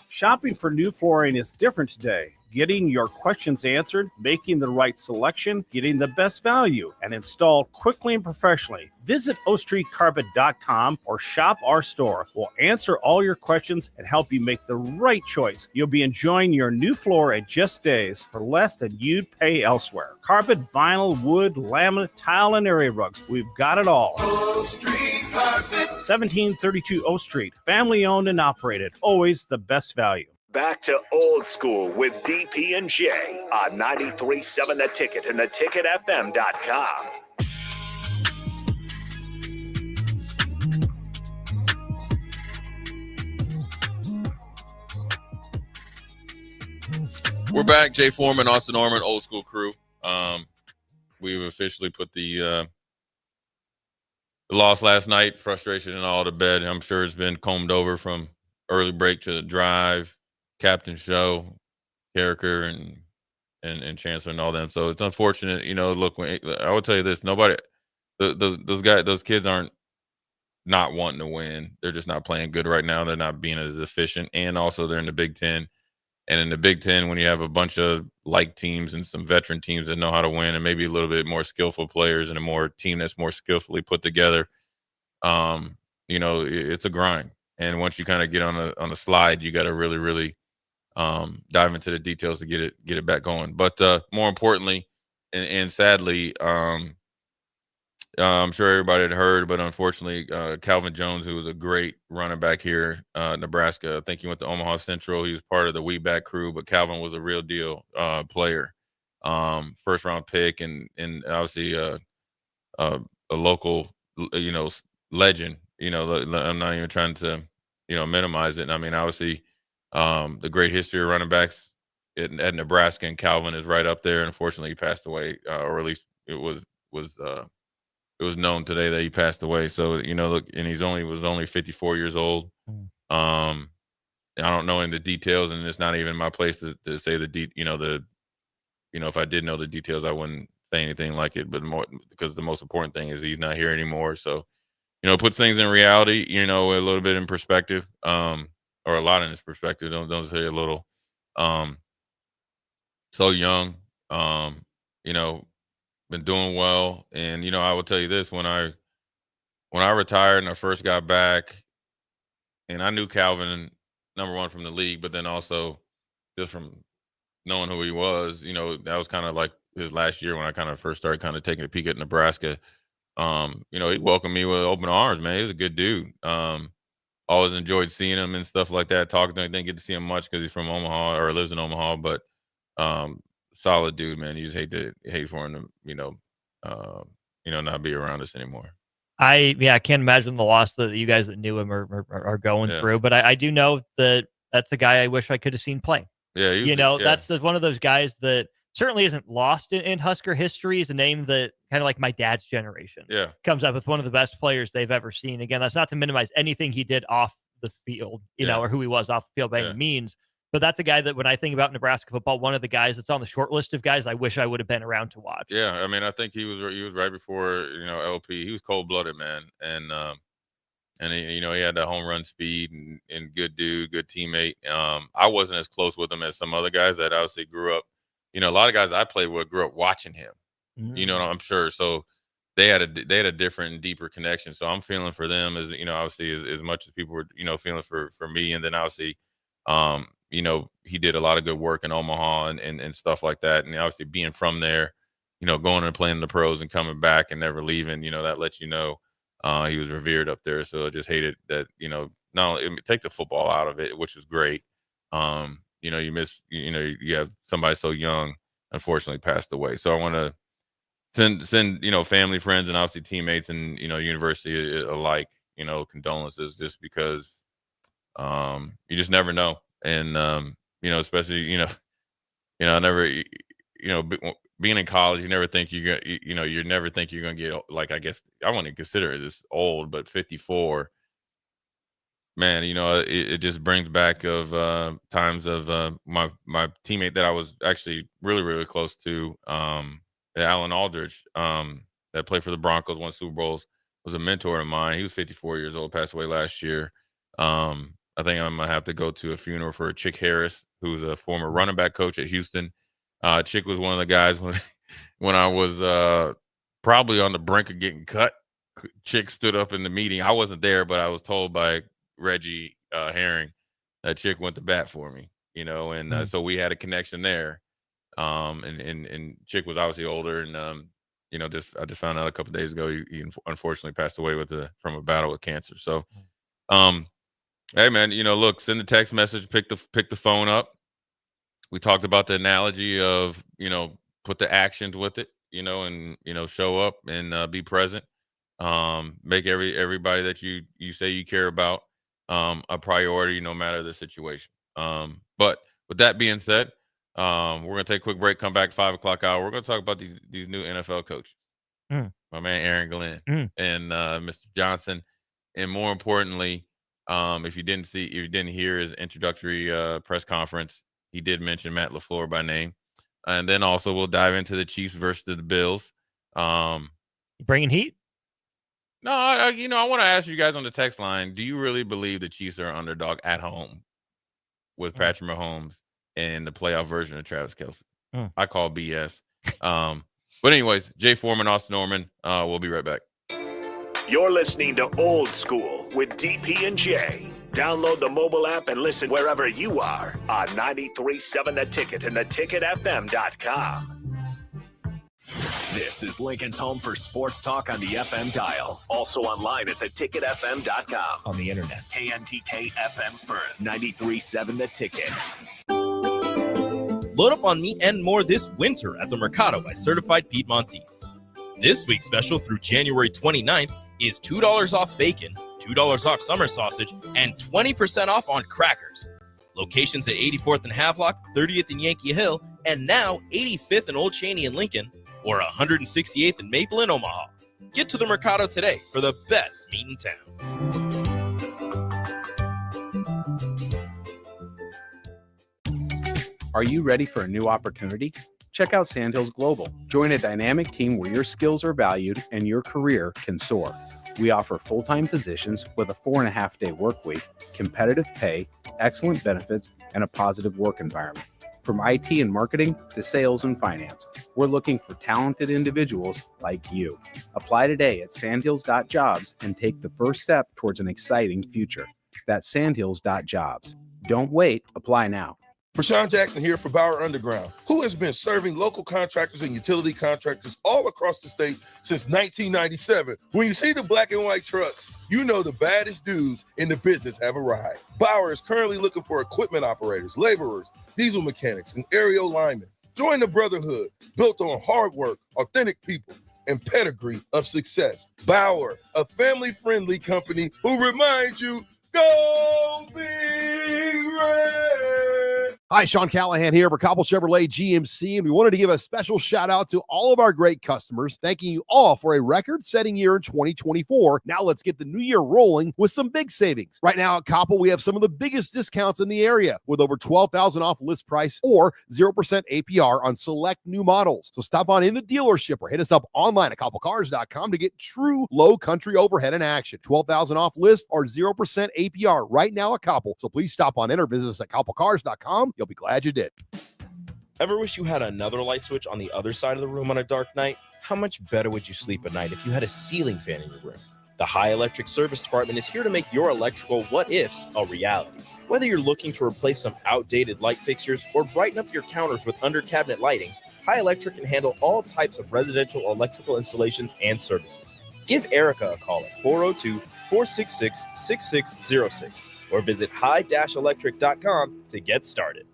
Shopping for new flooring is different today. Getting your questions answered, making the right selection, getting the best value, and installed quickly and professionally. Visit OakStreetCarpet.com or shop our store. We'll answer all your questions and help you make the right choice. You'll be enjoying your new floor in just days for less than you'd pay elsewhere. Carpet, vinyl, wood, laminate, tile, and area rugs. We've got it all. Oak Street Carpet. 1732 O Street. Family owned and operated. Always the best value. Back to old school with DP and J on 93.7 The Ticket and theticketfm.com. We're back. Jay Foreman, Austin Oerman, old school crew. We've officially put the loss last night, frustration and all to bed. I'm sure it's been combed over from early break to the drive, captain show, Carricker and Chancellor and all them. So it's unfortunate, look, I would tell you this, nobody, those kids aren't not wanting to win. They're just not playing good right now. They're not being as efficient. And also they're in the Big Ten. And in the Big Ten, when you have a bunch of like teams and some veteran teams that know how to win and maybe a little bit more skillful players and a more team that's more skillfully put together, it's a grind. And once you kind of get on a slide, you got to really, really dive into the details to get it back going. But more importantly, and sadly, I'm sure everybody had heard, but unfortunately, Calvin Jones, who was a great running back here, Nebraska. I think he went to Omaha Central. He was part of the Wheatback crew, but Calvin was a real deal player, first round pick, and obviously a local, legend. I'm not even trying to, minimize it. I mean, obviously, the great history of running backs at Nebraska, and Calvin is right up there. Unfortunately, he passed away, or at least it was known today that he passed away. So, look, and was only 54 years old. I don't know in the details, and it's not even my place to say if I did know the details, I wouldn't say anything like it, but more because the most important thing is he's not here anymore. So, puts things in reality, a little bit in perspective, or a lot in his perspective. Don't say a little. So young, been doing well. And, I will tell you this, when I retired and I first got back, and I knew Calvin, number one, from the league, but then also just from knowing who he was, that was kind of like his last year when I kind of first started kind of taking a peek at Nebraska. He welcomed me with open arms, man. He was a good dude. Always enjoyed seeing him and stuff like that. Talking to him, didn't get to see him much because he's from Omaha or lives in Omaha, but solid dude, man. You just hate for him to, not be around us anymore. I can't imagine the loss that you guys that knew him are going through, but I do know that that's a guy I wish I could have seen play. Yeah, that's one of those guys that certainly isn't lost in Husker history. Is a name that kind of like my dad's generation comes up with one of the best players they've ever seen. Again, that's not to minimize anything he did off the field, or who he was off the field by any means. But that's a guy that when I think about Nebraska football, one of the guys that's on the short list of guys I wish I would have been around to watch. Yeah, I mean, I think he was right before LP. He was cold blooded, man, and he had that home run speed and good dude, good teammate. I wasn't as close with him as some other guys that obviously grew up. A lot of guys I played with grew up watching him. I'm sure. So they had a different and deeper connection. So I'm feeling for them as obviously as much as people were feeling for me, and then obviously. He did a lot of good work in Omaha and stuff like that. And obviously being from there, going and playing the pros and coming back and never leaving, that lets he was revered up there. So I just hated that, not only take the football out of it, which is great. You miss, you have somebody so young, unfortunately passed away. So I want to send, family, friends, and obviously teammates and, university alike, condolences just because you just never know. And, especially, I never, being in college, you never think you're going to, you never think you're going to get, like, I guess I wouldn't consider this old, but 54, man, it just brings back of times of my teammate that I was actually really, really close to, Alan Aldridge. that played for the Broncos, won Super Bowls, was a mentor of mine. He was 54 years old, passed away last year. I think I'm going to have to go to a funeral for Chick Harris, who's a former running back coach at Houston. Chick was one of the guys when I was probably on the brink of getting cut. Chick stood up in the meeting. I wasn't there, but I was told by Reggie Herring that Chick went to bat for me, and so we had a connection there. And Chick was obviously older, and I just found out a couple of days ago he unfortunately passed away from a battle with cancer. So, hey man, look, send the text message, pick the phone up. We talked about the analogy of put the actions with it, and show up and be present. Make everybody that you say you care about a priority, no matter the situation. But with that being said, we're gonna take a quick break. Come back 5 o'clock hour. We're gonna talk about these new NFL coaches. My man Aaron Glenn and Mr. Johnson, and more importantly, if you didn't hear his introductory press conference, he did mention Matt LaFleur by name, and then also we'll dive into the Chiefs versus the Bills. Bringing heat. No, I want to ask you guys on the text line: do you really believe the Chiefs are an underdog at home with Patrick Mahomes and the playoff version of Travis Kelce? I call BS. But anyways, Jay Foreman, Austin Oerman. We'll be right back. You're listening to Old School with DP and J. Download the mobile app and listen wherever you are on 93.7 The Ticket and theticketfm.com. This is Lincoln's home for sports talk on the FM dial. Also online at theticketfm.com. On the internet. KNTK FM Firth. 93.7 The Ticket. Load up on meat and more this winter at the Mercado by Certified Piedmontese. This week's special through January 29th is $2 off bacon, $2 off summer sausage, and 20% off on crackers. Locations at 84th and Havelock, 30th and Yankee Hill, and now 85th and Old Cheney in Lincoln, or 168th and Maple in Omaha. Get to the Mercado today for the best meat in town. Are you ready for a new opportunity? Check out Sandhills Global. Join a dynamic team where your skills are valued and your career can soar. We offer full-time positions with a 4.5-day work week, competitive pay, excellent benefits, and a positive work environment. From IT and marketing to sales and finance, we're looking for talented individuals like you. Apply today at sandhills.jobs and take the first step towards an exciting future. That's sandhills.jobs. Don't wait. Apply now. Prashawn Jackson here for Bauer Underground, who has been serving local contractors and utility contractors all across the state since 1997. When you see the black and white trucks, you know the baddest dudes in the business have arrived. Bauer is currently looking for equipment operators, laborers, diesel mechanics, and aerial linemen. Join the brotherhood built on hard work, authentic people, and pedigree of success. Bauer, a family-friendly company who reminds you, go Big Red! Hi, Sean Callahan here for Cobble Chevrolet GMC, and we wanted to give a special shout out to all of our great customers, thanking you all for a record-setting year in 2024. Now let's get the new year rolling with some big savings. Right now at Cobble, we have some of the biggest discounts in the area with over $12,000 off list price or 0% APR on select new models. So stop on in the dealership or hit us up online at cobblecars.com to get true low country overhead in action. $12,000 off list or 0% APR right now at Cobble. So please stop on in or visit us at cobblecars.com. You'll be glad you did. Ever wish you had another light switch on the other side of the room on a dark night? How much better would you sleep at night if you had a ceiling fan in your room? The High Electric Service Department is here to make your electrical what-ifs a reality. Whether you're looking to replace some outdated light fixtures or brighten up your counters with under-cabinet lighting, High Electric can handle all types of residential electrical installations and services. Give Erica a call at 402-466-6606 or visit high-electric.com to get started.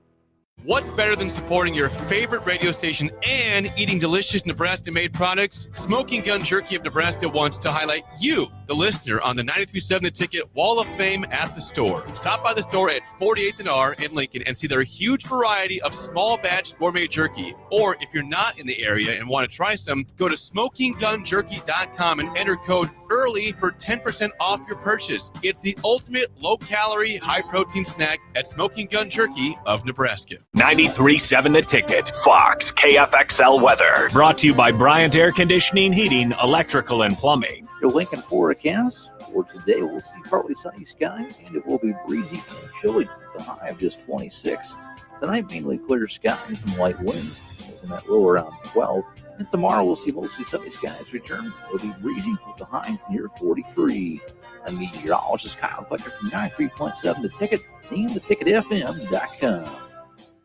What's better than supporting your favorite radio station and eating delicious Nebraska-made products? Smoking Gun Jerky of Nebraska wants to highlight you, the the listener on the 93.7 The Ticket Wall of Fame at the store. Stop by the store at 48th and R in Lincoln and see their huge variety of small batch gourmet jerky. Or if you're not in the area and want to try some, go to smokinggunjerky.com and enter code EARLY for 10% off your purchase. It's the ultimate low-calorie, high-protein snack at Smoking Gun Jerky of Nebraska. 93.7 The Ticket, Fox, KFXL weather. Brought to you by Bryant Air Conditioning, Heating, Electrical, and Plumbing. Your Lincoln forecast for today, we'll see partly sunny skies, and it will be breezy and chilly with a high of just 26. Tonight, mainly clear skies and light winds, making that low around 12. And tomorrow, we'll see mostly sunny skies return. It'll be breezy with a high near 43. I'm meteorologist Kyle Fletcher from 93.7 The Ticket and theticketfm.com.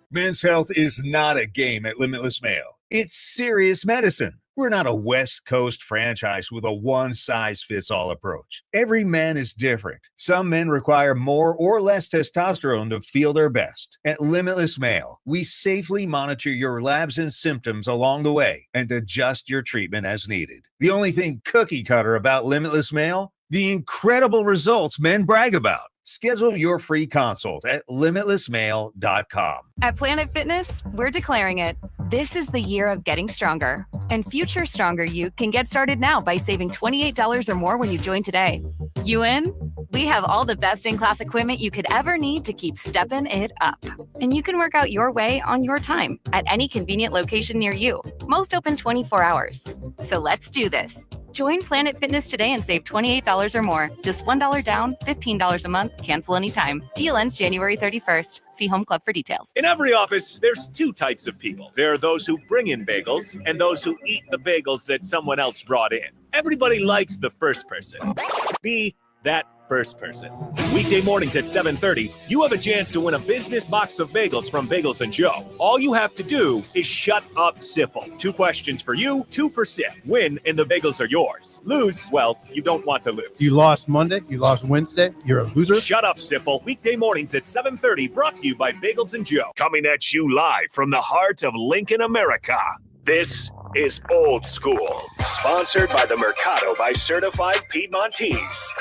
Men's health is not a game at Limitless Male. It's serious medicine. We're not a West Coast franchise with a one-size-fits-all approach. Every man is different. Some men require more or less testosterone to feel their best. At Limitless Male, we safely monitor your labs and symptoms along the way and adjust your treatment as needed. The only thing cookie cutter about Limitless Male? The incredible results men brag about. Schedule your free consult at limitlessmale.com. At Planet Fitness, we're declaring it. This is the year of getting stronger. And future stronger you can get started now by saving $28 or more when you join today. You in? We have all the best in-class equipment you could ever need to keep stepping it up. And you can work out your way on your time at any convenient location near you. Most open 24 hours. So let's do this. Join Planet Fitness today and save $28 or more. Just $1 down, $15 a month. Cancel anytime. Deal ends January 31st. See Home Club for details. In every office, there's two types of people. There are those who bring in bagels and those who eat the bagels that someone else brought in. Everybody likes the first person. Be that first person. Weekday mornings at 7:30, you have a chance to win a business box of bagels from Bagels & Joe. All you have to do is shut up, Sipple. 2 questions for you, 2 for Sip. Win, and the bagels are yours. Lose, well, you don't want to lose. You lost Monday, you lost Wednesday, you're a loser. Shut up, Sipple. Weekday mornings at 7:30, brought to you by Bagels & Joe. Coming at you live from the heart of Lincoln, America. This is Old School, sponsored by the Mercado by Certified Piedmontese.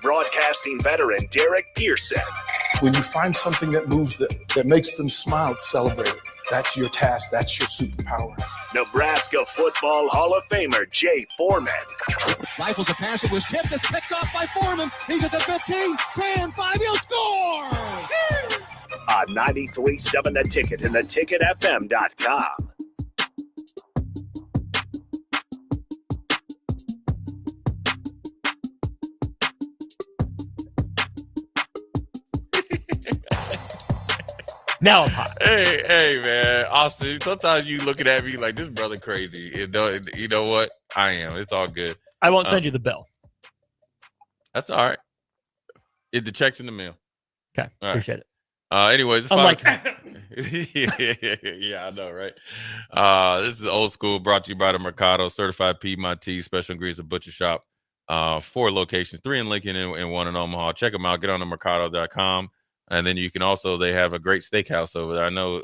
Broadcasting veteran Derek Pearson. When you find something that moves that makes them smile, celebrate it. That's your task. That's your superpower. Nebraska Football Hall of Famer Jay Foreman. Rifles a pass. It was tipped. It's picked off by Foreman. He's at the 15, 10, 5. He'll score! On 93.7 The Ticket and theticketfm.com. Now I'm hot. Hey, man, Austin. Sometimes you looking at me like this brother crazy. You know what? I am. It's all good. I won't send you the bill. That's all right. The check's in the mail. Okay, all appreciate right. it. Anyways, Unlike yeah, I know, right? This is Old School, brought to you by the Mercado, Certified Piedmontese, Special Ingredients and Butcher Shop. 4 locations, 3 in Lincoln and 1 in Omaha. Check them out. Get on the mercado.com. And then you can also, they have a great steakhouse over there. I know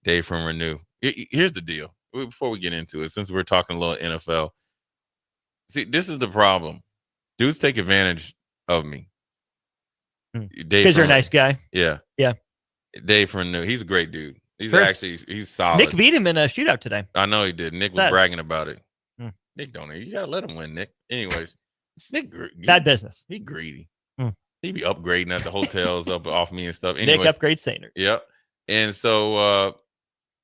Dave from Renew. Here's the deal. Before we get into it, since we're talking a little NFL, see, this is the problem. Dudes take advantage of me. Because you're a nice guy. Yeah. Yeah. Dave from Renew. He's a great dude. He's solid. Nick beat him in a shootout today. I know he did. Nick was bragging about it. Nick don't. You got to let him win, Nick. Anyways, Nick. Bad business. He greedy. He be upgrading at the hotels up off me and stuff. Anyways, Nick upgrade Sainer. Yep. And so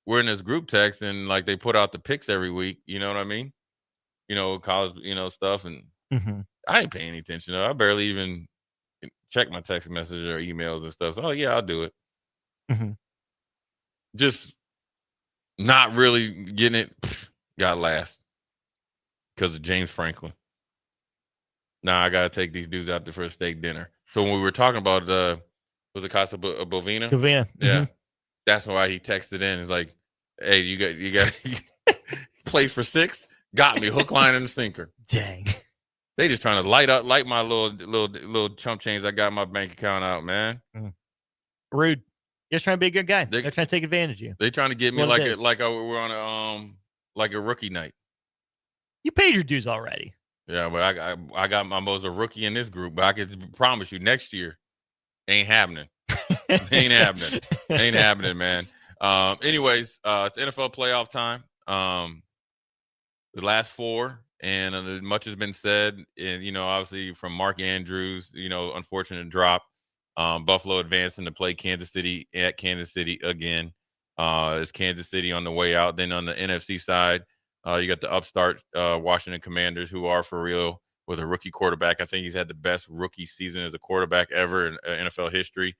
we're in this group text and like they put out the picks every week. You know what I mean? College, stuff. And I ain't paying any attention. I barely even check my text messages or emails and stuff. So, yeah, I'll do it. Just not really getting it. Got last because of James Franklin. Now I got to take these dudes out there for a steak dinner. So when we were talking about was it Casa Bovina? Bovina. Yeah. That's why he texted in. He's like, hey, you got plays for 6? Got me. Hook, line, and sinker. Dang. They just trying to light my little chump change I got in my bank account out, man. Rude. Just trying to be a good guy. They're trying to take advantage of you. They trying to get me we're on a rookie night. You paid your dues already. Yeah, but I got my most a rookie in this group, but I can promise you next year ain't happening. Ain't happening. Ain't happening, man. Anyways, it's NFL playoff time. The last four, and much has been said. And obviously from Mark Andrews, unfortunate drop. Buffalo advancing to play Kansas City at Kansas City again. Is Kansas City on the way out? Then on the NFC side, you got the upstart Washington Commanders, who are for real with a rookie quarterback. I think he's had the best rookie season as a quarterback ever in NFL history.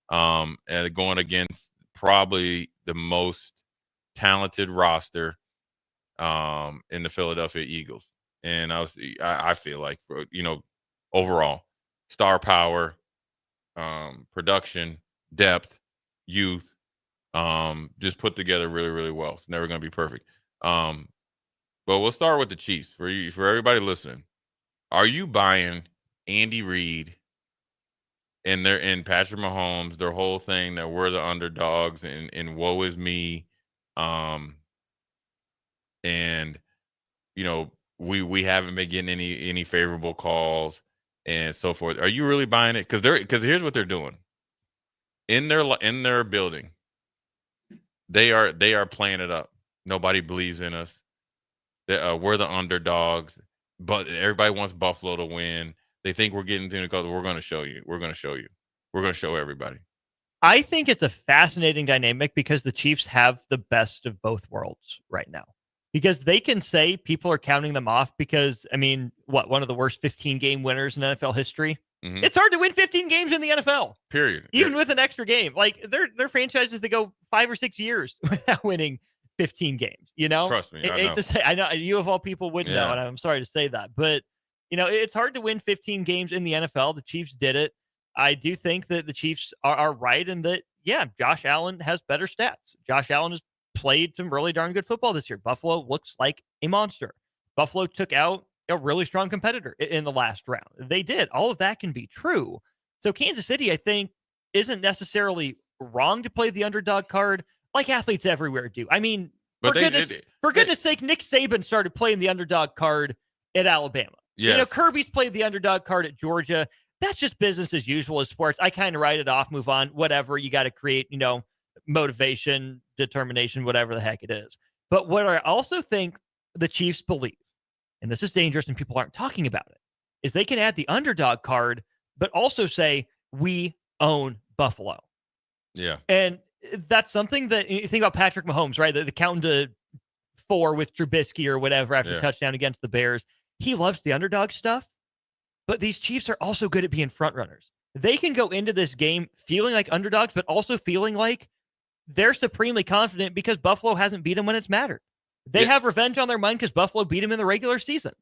And going against probably the most talented roster in the Philadelphia Eagles. And I feel like, overall, star power, production, depth, youth, just put together really, really well. It's never going to be perfect. But we'll start with the Chiefs. For everybody listening, are you buying Andy Reid and Patrick Mahomes, their whole thing that we're the underdogs and woe is me, and we haven't been getting any favorable calls and so forth? Are you really buying it? Because here's what they're doing in their building. They are playing it up. Nobody believes in us. We're the underdogs, but everybody wants Buffalo to win. They think we're getting to the because we're going to show you. We're going to show you. We're going to show everybody. I think it's a fascinating dynamic because the Chiefs have the best of both worlds right now. Because they can say people are counting them off because, one of the worst 15-game winners in NFL history? Mm-hmm. It's hard to win 15 games in the NFL. Period. Even with an extra game. Like, they're franchises that go 5 or 6 years without winning 15 games, Trust me, I know. To say, I know you of all people would know, and I'm sorry to say that. But, it's hard to win 15 games in the NFL. The Chiefs did it. I do think that the Chiefs are right in that, Josh Allen has better stats. Josh Allen has played some really darn good football this year. Buffalo looks like a monster. Buffalo took out a really strong competitor in the last round. They did. All of that can be true. So Kansas City, I think, isn't necessarily wrong to play the underdog card like athletes everywhere do. For goodness sake, Nick Saban started playing the underdog card at Alabama. Yes. Kirby's played the underdog card at Georgia. That's just business as usual as sports. I kind of write it off, move on, whatever. You got to create, motivation, determination, whatever the heck it is. But what I also think the Chiefs believe, and this is dangerous and people aren't talking about it, is they can add the underdog card, but also say, we own Buffalo. Yeah. And that's something that you think about Patrick Mahomes, right? The counting to 4 with Trubisky or whatever after a touchdown against the Bears. He loves the underdog stuff, but these Chiefs are also good at being front runners. They can go into this game feeling like underdogs, but also feeling like they're supremely confident because Buffalo hasn't beat them when it's mattered. They have revenge on their mind because Buffalo beat them in the regular season.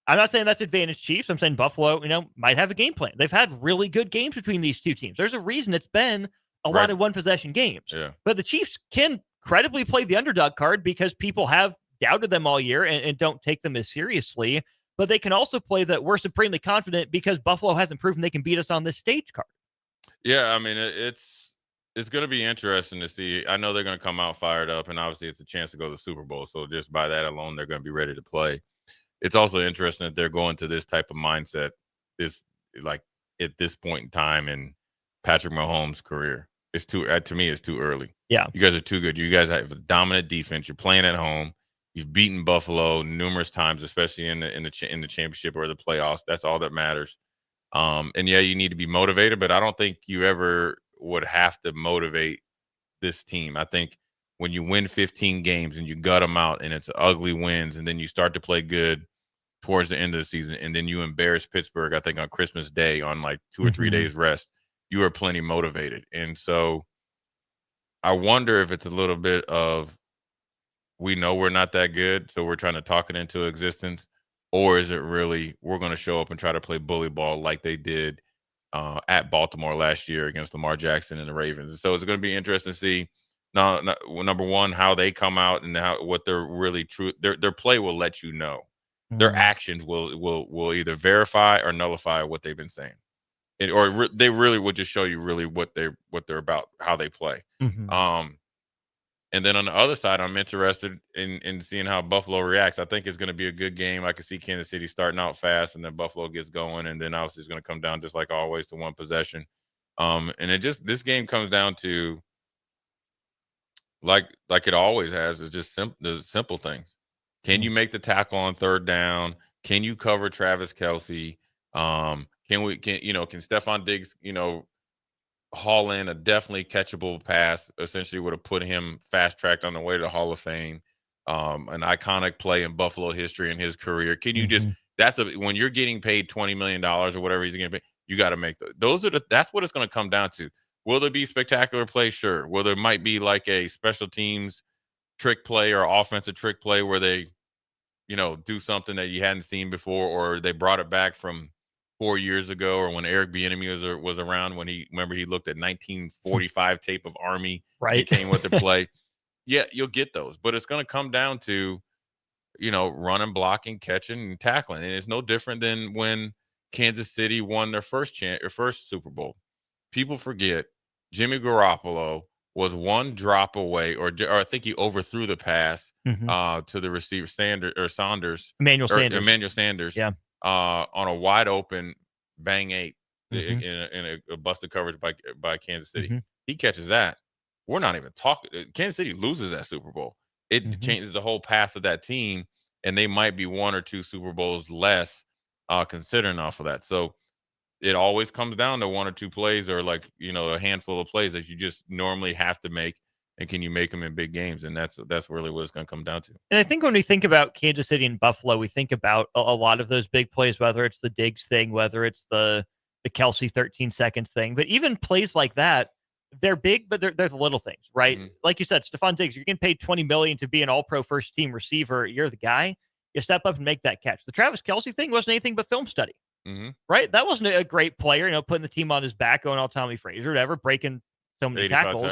I'm not saying that's advantage Chiefs. I'm saying Buffalo, might have a game plan. They've had really good games between these two teams. There's a reason it's been a lot of one-possession games. Yeah. But the Chiefs can credibly play the underdog card because people have doubted them all year and don't take them as seriously. But they can also play that we're supremely confident because Buffalo hasn't proven they can beat us on this stage card. Yeah, it's going to be interesting to see. I know they're going to come out fired up, and obviously it's a chance to go to the Super Bowl. So just by that alone, they're going to be ready to play. It's also interesting that they're going to this type of mindset at this point in time in Patrick Mahomes' career. It's to me, it's too early. Yeah. You guys are too good. You guys have a dominant defense. You're playing at home. You've beaten Buffalo numerous times, especially in the championship or the playoffs. That's all that matters. And you need to be motivated, but I don't think you ever would have to motivate this team. I think when you win 15 games and you gut them out and it's ugly wins, and then you start to play good towards the end of the season, and then you embarrass Pittsburgh, I think on Christmas Day on like 2 or 3 days rest, you are plenty motivated. And so I wonder if it's a little bit of, we know we're not that good, so we're trying to talk it into existence, or is it really we're going to show up and try to play bully ball like they did at Baltimore last year against Lamar Jackson and the Ravens? And so it's going to be interesting to see, number one, how they come out and what they're really true. Their play will let you know. Their actions will either verify or nullify what they've been saying, or they really will just show you really what they're about, how they play. And then on the other side, I'm interested in seeing how Buffalo reacts. I think it's going to be a good game. I can see Kansas City starting out fast, and then Buffalo gets going, and then obviously it's going to come down just like always to one possession. And this game comes down to like it always has, is just the simple things. Can you make the tackle on third down? Can you cover Travis Kelce? Can Stephon Diggs, haul in a definitely catchable pass, essentially would have put him fast tracked on the way to the Hall of Fame. An iconic play in Buffalo history in his career. Can you just when you're getting paid $20 million or whatever he's getting paid, you got to make that's what it's going to come down to. Will there be spectacular plays? Sure. Will there might be like a special teams trick play or offensive trick play where they, do something that you hadn't seen before, or they brought it back from 4 years ago, or when Eric Bieniemy was around, when he looked at 1945 tape of Army, right? He came with the play. Yeah, you'll get those, but it's going to come down to, running, blocking, catching, and tackling. And it's no different than when Kansas City won their first Super Bowl. People forget Jimmy Garoppolo was one drop away, or I think he overthrew the pass to the receiver Emmanuel Sanders. Yeah. On a wide open bang 8 in a busted coverage by Kansas City. He catches that. We're not even talking. Kansas City loses that Super Bowl. It changes the whole path of that team, and they might be 1 or 2 Super Bowls less considering off of that. So it always comes down to 1 or 2 plays, or a handful of plays that you just normally have to make. And can you make them in big games? And that's really what it's going to come down to. And I think when we think about Kansas City and Buffalo, we think about a lot of those big plays, whether it's the Diggs thing, whether it's the Kelce 13 seconds thing. But even plays like that, they're big, but they're the little things, right? Like you said, Stephon Diggs, you're getting paid $20 million to be an all-pro first-team receiver. You're the guy. You step up and make that catch. The Travis Kelce thing wasn't anything but film study, right? That wasn't a great player, putting the team on his back, going all Tommy Frazier, whatever, breaking so many tackles.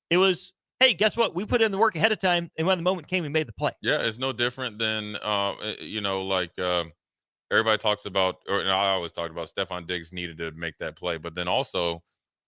It was, hey, guess what? We put in the work ahead of time, and when the moment came, we made the play. Yeah, it's no different than, everybody talks about, I always talked about Stephon Diggs needed to make that play. But then also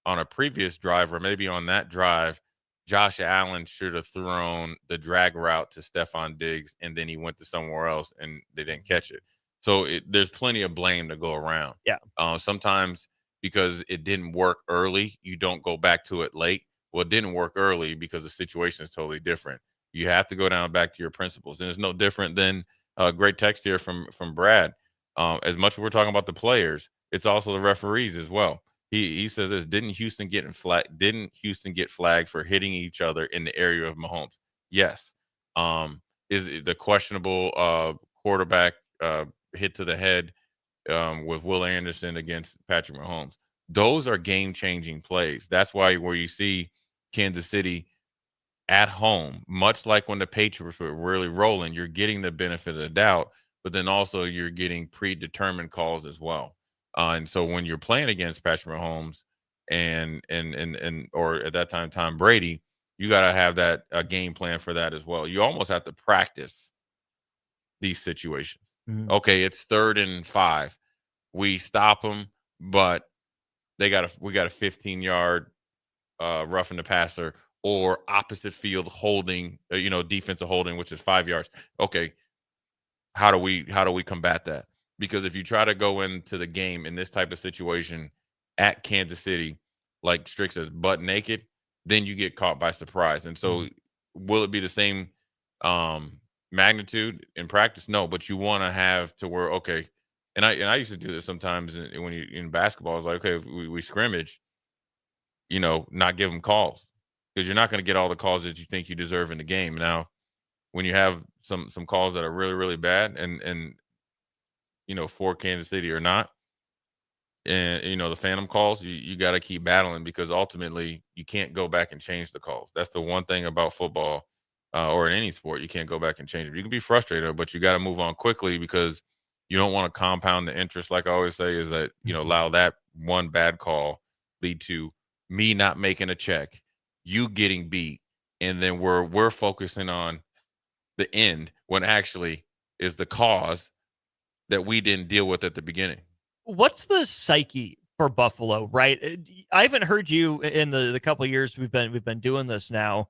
on a previous drive, or maybe on that drive, Josh Allen should have thrown the drag route to Stephon Diggs, and then he went to somewhere else, and they didn't catch it. So there's plenty of blame to go around. Yeah. Sometimes because it didn't work early, you don't go back to it late. Well, it didn't work early because the situation is totally different. You have to go back to your principles. And it's no different than a great text here from Brad. As much as we're talking about the players, it's also the referees as well. He says this: Didn't Houston get flagged for hitting each other in the area of Mahomes? Yes. Is it the questionable quarterback hit to the head with Will Anderson against Patrick Mahomes? Those are game-changing plays. That's why where you see Kansas City at home, much like when the Patriots were really rolling, you're getting the benefit of the doubt, but then also you're getting predetermined calls as well. And so when you're playing against Patrick Mahomes and or at that time Tom Brady, you got to have that game plan for that as well. You almost have to practice these situations. Okay, it's 3rd and 5. We stop them, but we got a 15-yard roughing the passer, or opposite field holding, defensive holding, which is 5 yards. Okay, how do we combat that? Because if you try to go into the game in this type of situation at Kansas City, like Strick says, butt naked, then you get caught by surprise. And so will it be the same magnitude in practice? No, but you want to have to where, okay, and I used to do this sometimes when you in basketball. I was like, okay, if we scrimmage, not give them calls, because you're not going to get all the calls that you think you deserve in the game. Now, when you have some calls that are really, really bad and for Kansas City or not, and the phantom calls, you got to keep battling, because ultimately you can't go back and change the calls. That's the one thing about football or in any sport. You can't go back and change it. You can be frustrated, but you got to move on quickly, because you don't want to compound the interest. Like I always say, is that allow that one bad call lead to me not making a check, you getting beat, and then we're focusing on the end when actually is the cause that we didn't deal with at the beginning. What's the psyche for Buffalo, right? I haven't heard you in the couple of years we've been doing this now.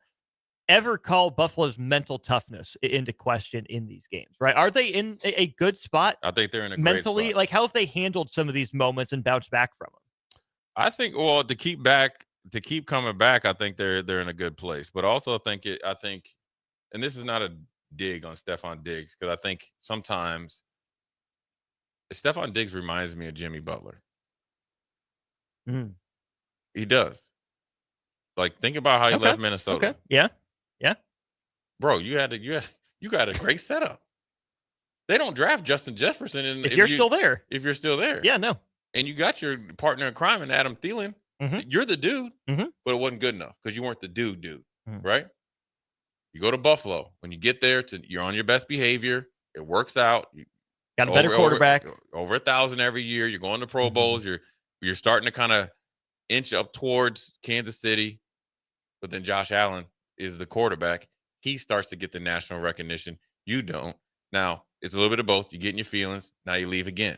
ever call Buffalo's mental toughness into question in these games, right? Are they in a good spot? I think they're in a great mentally. spot. Like, how have they handled some of these moments and bounced back from them? I think, well, to keep coming back, I think they're in a good place. But also, I think, and this is not a dig on Stephon Diggs, because I think sometimes Stephon Diggs reminds me of Jimmy Butler. He does. Like, think about how he left Minnesota. Okay. Yeah. Bro, you got a great setup. They don't draft Justin Jefferson if you're still there. If you're still there. Yeah, no. And you got your partner in crime in Adam Thielen. You're the dude, but it wasn't good enough because you weren't the dude, right? You go to Buffalo. When you get there, you're on your best behavior. It works out. You got a better quarterback. Over 1,000 every year. You're going to Pro Bowls. You're starting to kind of inch up towards Kansas City. But then Josh Allen is the quarterback. He starts to get the national recognition. You don't. Now, it's a little bit of both. You get in your feelings. Now you leave again.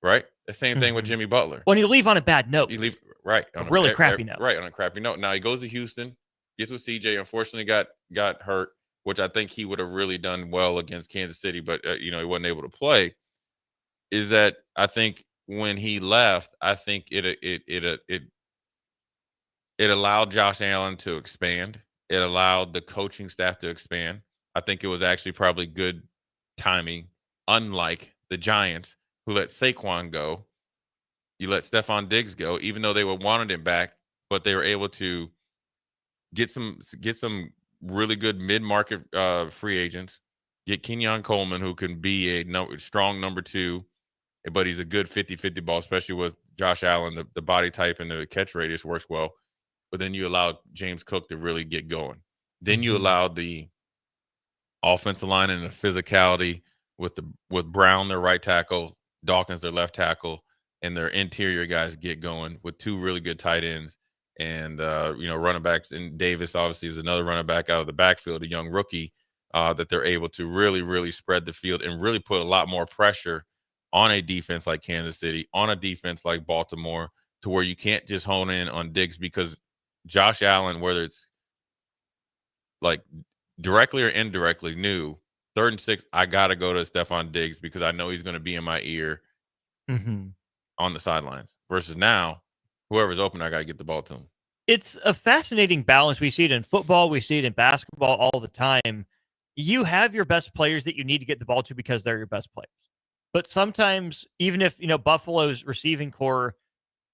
Right? The same thing with Jimmy Butler. When you leave on a bad note. You leave, right. On a really crappy note. Right, on a crappy note. Now he goes to Houston, gets with CJ, unfortunately got hurt, which I think he would have really done well against Kansas City, but he wasn't able to play. Is that I think when he left, I think it allowed Josh Allen to expand. It allowed the coaching staff to expand. I think it was actually probably good timing, unlike the Giants, who let Saquon go. You let Stephon Diggs go, even though they wanted him back, but they were able to get some really good mid-market free agents. Get Kenyon Coleman, who can be a strong number 2, but he's a good 50-50 ball, especially with Josh Allen. The body type and the catch radius works well. But then you allow James Cook to really get going. Then you allowed the offensive line and the physicality with Brown, their right tackle, Dawkins, their left tackle, and their interior guys get going with 2 really good tight ends and running backs. And Davis obviously is another running back out of the backfield, a young rookie that they're able to really, really spread the field and really put a lot more pressure on a defense like Kansas City, on a defense like Baltimore, to where you can't just hone in on Diggs, because Josh Allen, whether it's like directly or indirectly, knew 3rd and 6, I got to go to Stephon Diggs because I know he's going to be in my ear on the sidelines. Versus now, whoever's open, I got to get the ball to him. It's a fascinating balance. We see it in football. We see it in basketball all the time. You have your best players that you need to get the ball to because they're your best players. But sometimes, even if, Buffalo's receiving core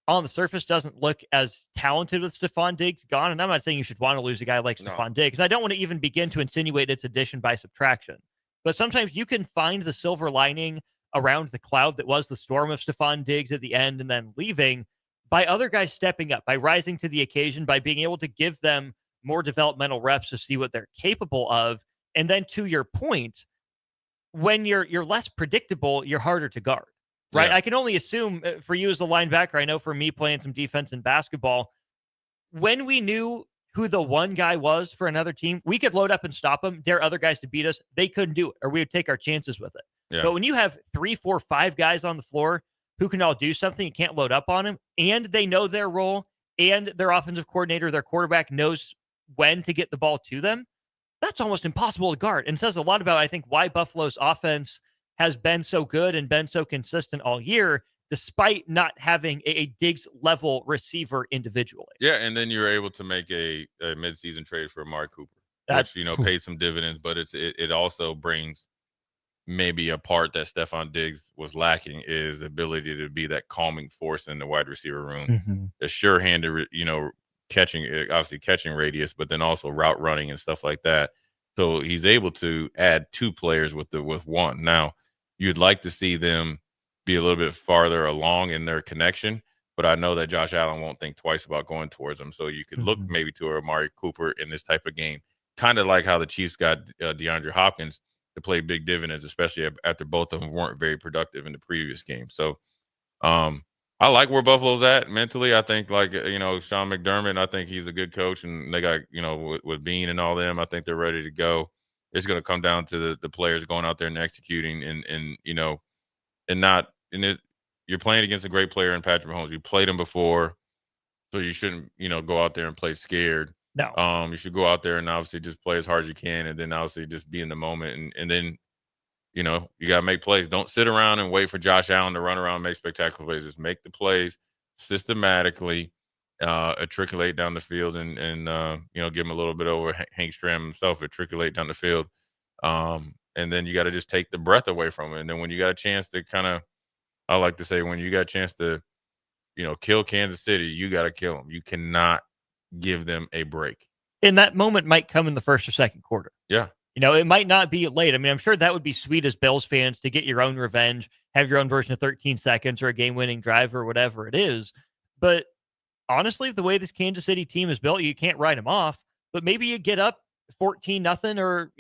on the surface doesn't look as talented with Stephon Diggs gone, and I'm not saying you should want to lose a guy like Stephon Diggs, and I don't want to even begin to insinuate it's addition by subtraction. But sometimes you can find the silver lining around the cloud that was the storm of Stephon Diggs at the end and then leaving by other guys stepping up, by rising to the occasion, by being able to give them more developmental reps to see what they're capable of. And then to your point, when you're less predictable, you're harder to guard. Right. Yeah. I can only assume for you as a linebacker, I know for me playing some defense in basketball, when we knew who the one guy was for another team, we could load up and stop them. There are other guys to beat us. They couldn't do it, or we would take our chances with it. Yeah. But when you have 3, 4, 5 guys on the floor who can all do something, you can't load up on them, and they know their role, and their offensive coordinator, their quarterback knows when to get the ball to them, that's almost impossible to guard, and says a lot about, I think, why Buffalo's offense has been so good and been so consistent all year, despite not having a Diggs-level receiver individually. Yeah, and then you're able to make a midseason trade for Amari Cooper, which, paid some dividends, but it also brings maybe a part that Stephon Diggs was lacking, is the ability to be that calming force in the wide receiver room. A sure-handed, catching radius, but then also route running and stuff like that. So he's able to add 2 players with one. Now, you'd like to see them be a little bit farther along in their connection, but I know that Josh Allen won't think twice about going towards them. So you could look maybe to Amari Cooper in this type of game, kind of like how the Chiefs got DeAndre Hopkins to play big dividends, especially after both of them weren't very productive in the previous game. So I like where Buffalo's at mentally. I think, Sean McDermott, I think he's a good coach, and they got, with Bean and all them, I think they're ready to go. It's going to come down to the players going out there and executing you're playing against a great player in Patrick Mahomes. You played him before, so you shouldn't, go out there and play scared. No. You should go out there and obviously just play as hard as you can, and then obviously just be in the moment, and then you got to make plays. Don't sit around and wait for Josh Allen to run around and make spectacular plays. Just make the plays systematically, articulate down the field, and give him a little bit over Hank Stram himself, articulate down the field. And then you got to just take the breath away from it. And then when you got a chance to I like to say, when you got a chance to, kill Kansas City, you got to kill them. You cannot give them a break. And that moment might come in the first or second quarter. Yeah. It might not be late. I mean, I'm sure that would be sweet as Bills fans to get your own revenge, have your own version of 13 seconds or a game-winning drive or whatever it is. But honestly, the way this Kansas City team is built, you can't write them off. But maybe you get up 14-0 or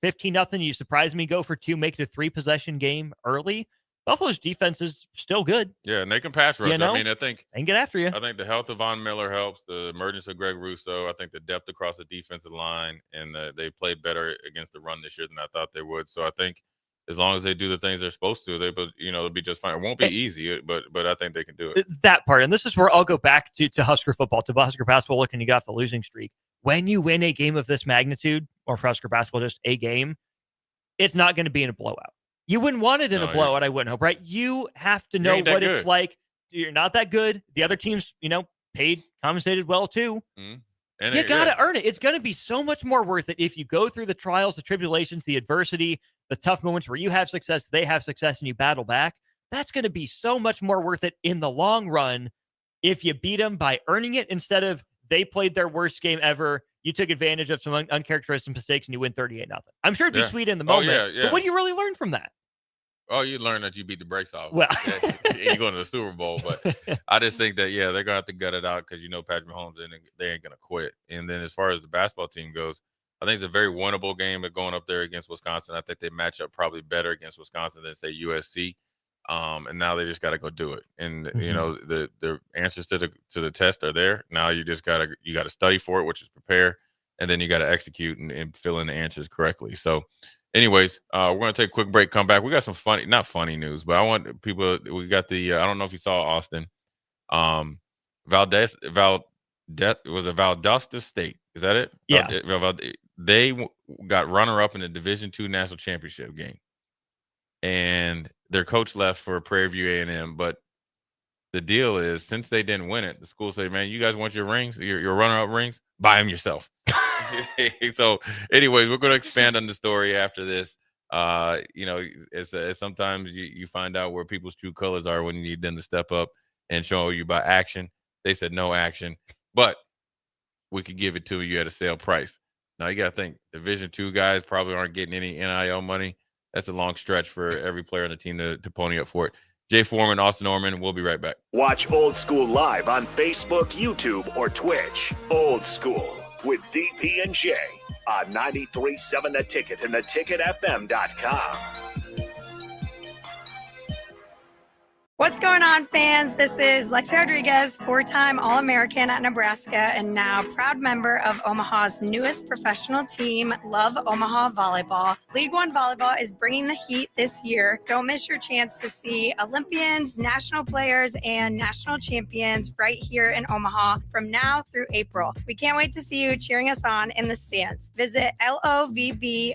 15-0. You surprise me, go for 2, make it a 3-possession game early. Buffalo's defense is still good. Yeah, and they can pass rush. I mean, I think they can get after you. I think the health of Von Miller helps. The emergence of Greg Rousseau. I think the depth across the defensive line, and they played better against the run this year than I thought they would. So I think as long as they do the things they're supposed to, they'll be just fine. It won't be easy, but I think they can do it. That part, and this is where I'll go back to Husker football, to Husker basketball. Looking, you got the losing streak. When you win a game of this magnitude, or for Husker basketball, just a game, it's not going to be in a blowout. You wouldn't want it in a blowout, I wouldn't hope, right? You have to know what it's like. You're not that good. The other teams, compensated well too. Mm-hmm. You got to earn it. It's going to be so much more worth it if you go through the trials, the tribulations, the adversity, the tough moments where you have success, they have success, and you battle back. That's going to be so much more worth it in the long run if you beat them by earning it instead of they played their worst game ever. You took advantage of some uncharacteristic mistakes and you win 38-0. I'm sure it'd be sweet in the moment. But what do you really learn from that? Oh, you learn that you beat the brakes off. Well, you're going to the Super Bowl, but I just think that they're gonna have to gut it out because Patrick Mahomes they ain't gonna quit. And then as far as the basketball team goes, I think it's a very winnable game of going up there against Wisconsin. I think they match up probably better against Wisconsin than say USC. And now they just got to go do it. And the answers to the test are there. Now you just got to study for it, which is prepare, and then you got to execute and fill in the answers correctly. So, anyways, we're gonna take a quick break. Come back. We got some not funny news, but I want people. We got the. I don't know if you saw Austin. Valdosta State. Is that it? Yeah. They got runner-up in the Division II national championship game, and their coach left for Prairie View A&M. But the deal is, since they didn't win it, the school said, "Man, you guys want your rings, your runner-up rings? Buy them yourself." So, anyways, we're going to expand on the story after this. It's sometimes you find out where people's true colors are when you need them to step up and show you by action. They said no action, but we could give it to you at a sale price. Now, you got to think, Division II guys probably aren't getting any NIL money. That's a long stretch for every player on the team to pony up for it. Jay Foreman, Austin Oerman, we'll be right back. Watch Old School live on Facebook, YouTube, or Twitch. Old School with DP and J on 93.7 The Ticket and theticketfm.com. What's going on, fans? This is Lexi Rodriguez, 4-time All-American at Nebraska and now proud member of Omaha's newest professional team, Love Omaha Volleyball. League One Volleyball is bringing the heat this year. Don't miss your chance to see Olympians, national players, and national champions right here in Omaha from now through April. We can't wait to see you cheering us on in the stands. Visit lovboma.com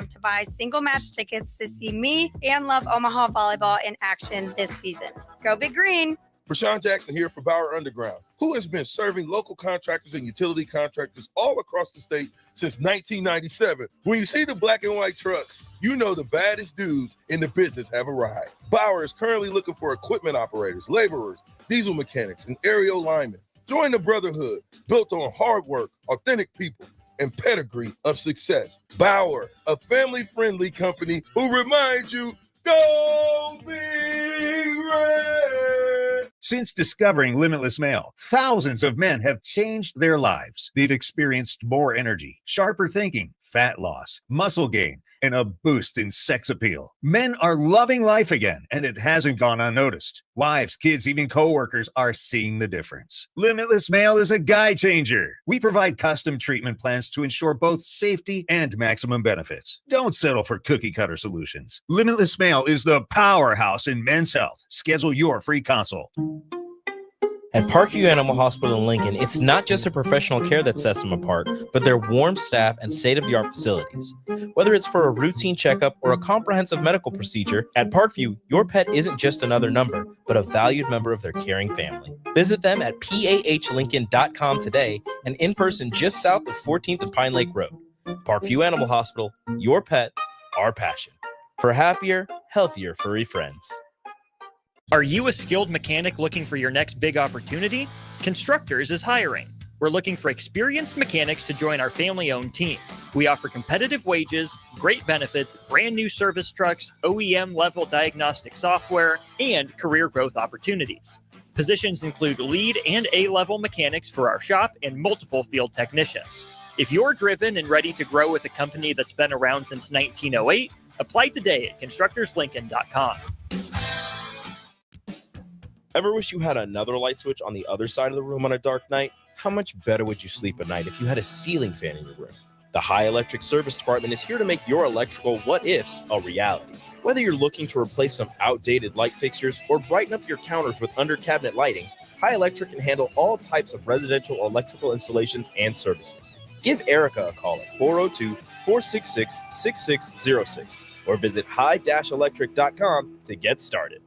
to buy single match tickets to see me and Love Omaha Volleyball in action this season. Go Big Green. Rashawn Jackson here for Bauer Underground, who has been serving local contractors and utility contractors all across the state since 1997. When you see the black and white trucks, you know the baddest dudes in the business have arrived. Bauer is currently looking for equipment operators, laborers, diesel mechanics, and aerial linemen. Join the brotherhood built on hard work, authentic people, and pedigree of success. Bauer, a family-friendly company who reminds you, go Big Red! Since discovering Limitless Mail, thousands of men have changed their lives. They've experienced more energy, sharper thinking, fat loss, muscle gain, and a boost in sex appeal. Men are loving life again, and it hasn't gone unnoticed. Wives, kids, even coworkers are seeing the difference. Limitless Mail is a guy changer. We provide custom treatment plans to ensure both safety and maximum benefits. Don't settle for cookie cutter solutions. Limitless Mail is the powerhouse in men's health. Schedule your free consult. At Parkview Animal Hospital in Lincoln, it's not just a professional care that sets them apart, but their warm staff and state-of-the-art facilities. Whether it's for a routine checkup or a comprehensive medical procedure, at Parkview, your pet isn't just another number, but a valued member of their caring family. Visit them at pahlincoln.com today and in person just south of 14th and Pine Lake Road. Parkview Animal Hospital, your pet, our passion. For happier, healthier furry friends. Are you a skilled mechanic looking for your next big opportunity? Constructors is hiring. We're looking for experienced mechanics to join our family-owned team. We offer competitive wages, great benefits, brand new service trucks, OEM-level diagnostic software, and career growth opportunities. Positions include lead and A-level mechanics for our shop and multiple field technicians. If you're driven and ready to grow with a company that's been around since 1908, apply today at constructorslincoln.com. Ever wish you had another light switch on the other side of the room on a dark night? How much better would you sleep at night if you had a ceiling fan in your room? The High Electric Service Department is here to make your electrical what-ifs a reality. Whether you're looking to replace some outdated light fixtures or brighten up your counters with under-cabinet lighting, High Electric can handle all types of residential electrical installations and services. Give Erica a call at 402-466-6606 or visit high-electric.com to get started.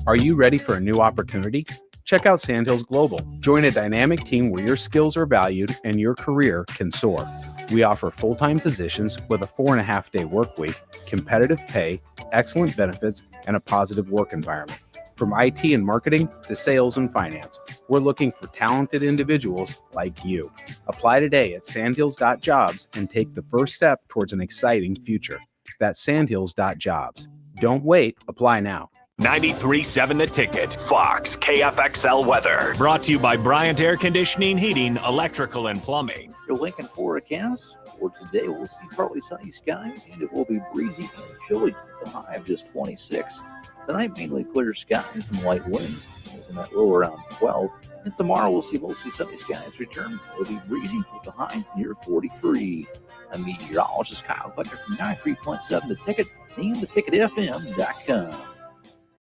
Are you ready for a new opportunity? Check out Sandhills Global. Join a dynamic team where your skills are valued and your career can soar. We offer full-time positions with a 4.5-day work week, competitive pay, excellent benefits, and a positive work environment. From IT and marketing to sales and finance, we're looking for talented individuals like you. Apply today at sandhills.jobs and take the first step towards an exciting future. That's sandhills.jobs. Don't wait, apply now. 93.7 The Ticket, Fox, KFXL weather. Brought to you by Bryant Air Conditioning, Heating, Electrical, and Plumbing. Your Lincoln forecast for today, we'll see partly sunny skies, and it will be breezy and chilly. The high of just 26. Tonight, mainly clear skies and light winds, in that low around 12. And tomorrow, we'll see mostly sunny skies return. It'll be breezy with the high near 43. A meteorologist, Kyle Becker from 93.7 The Ticket and theticketfm.com.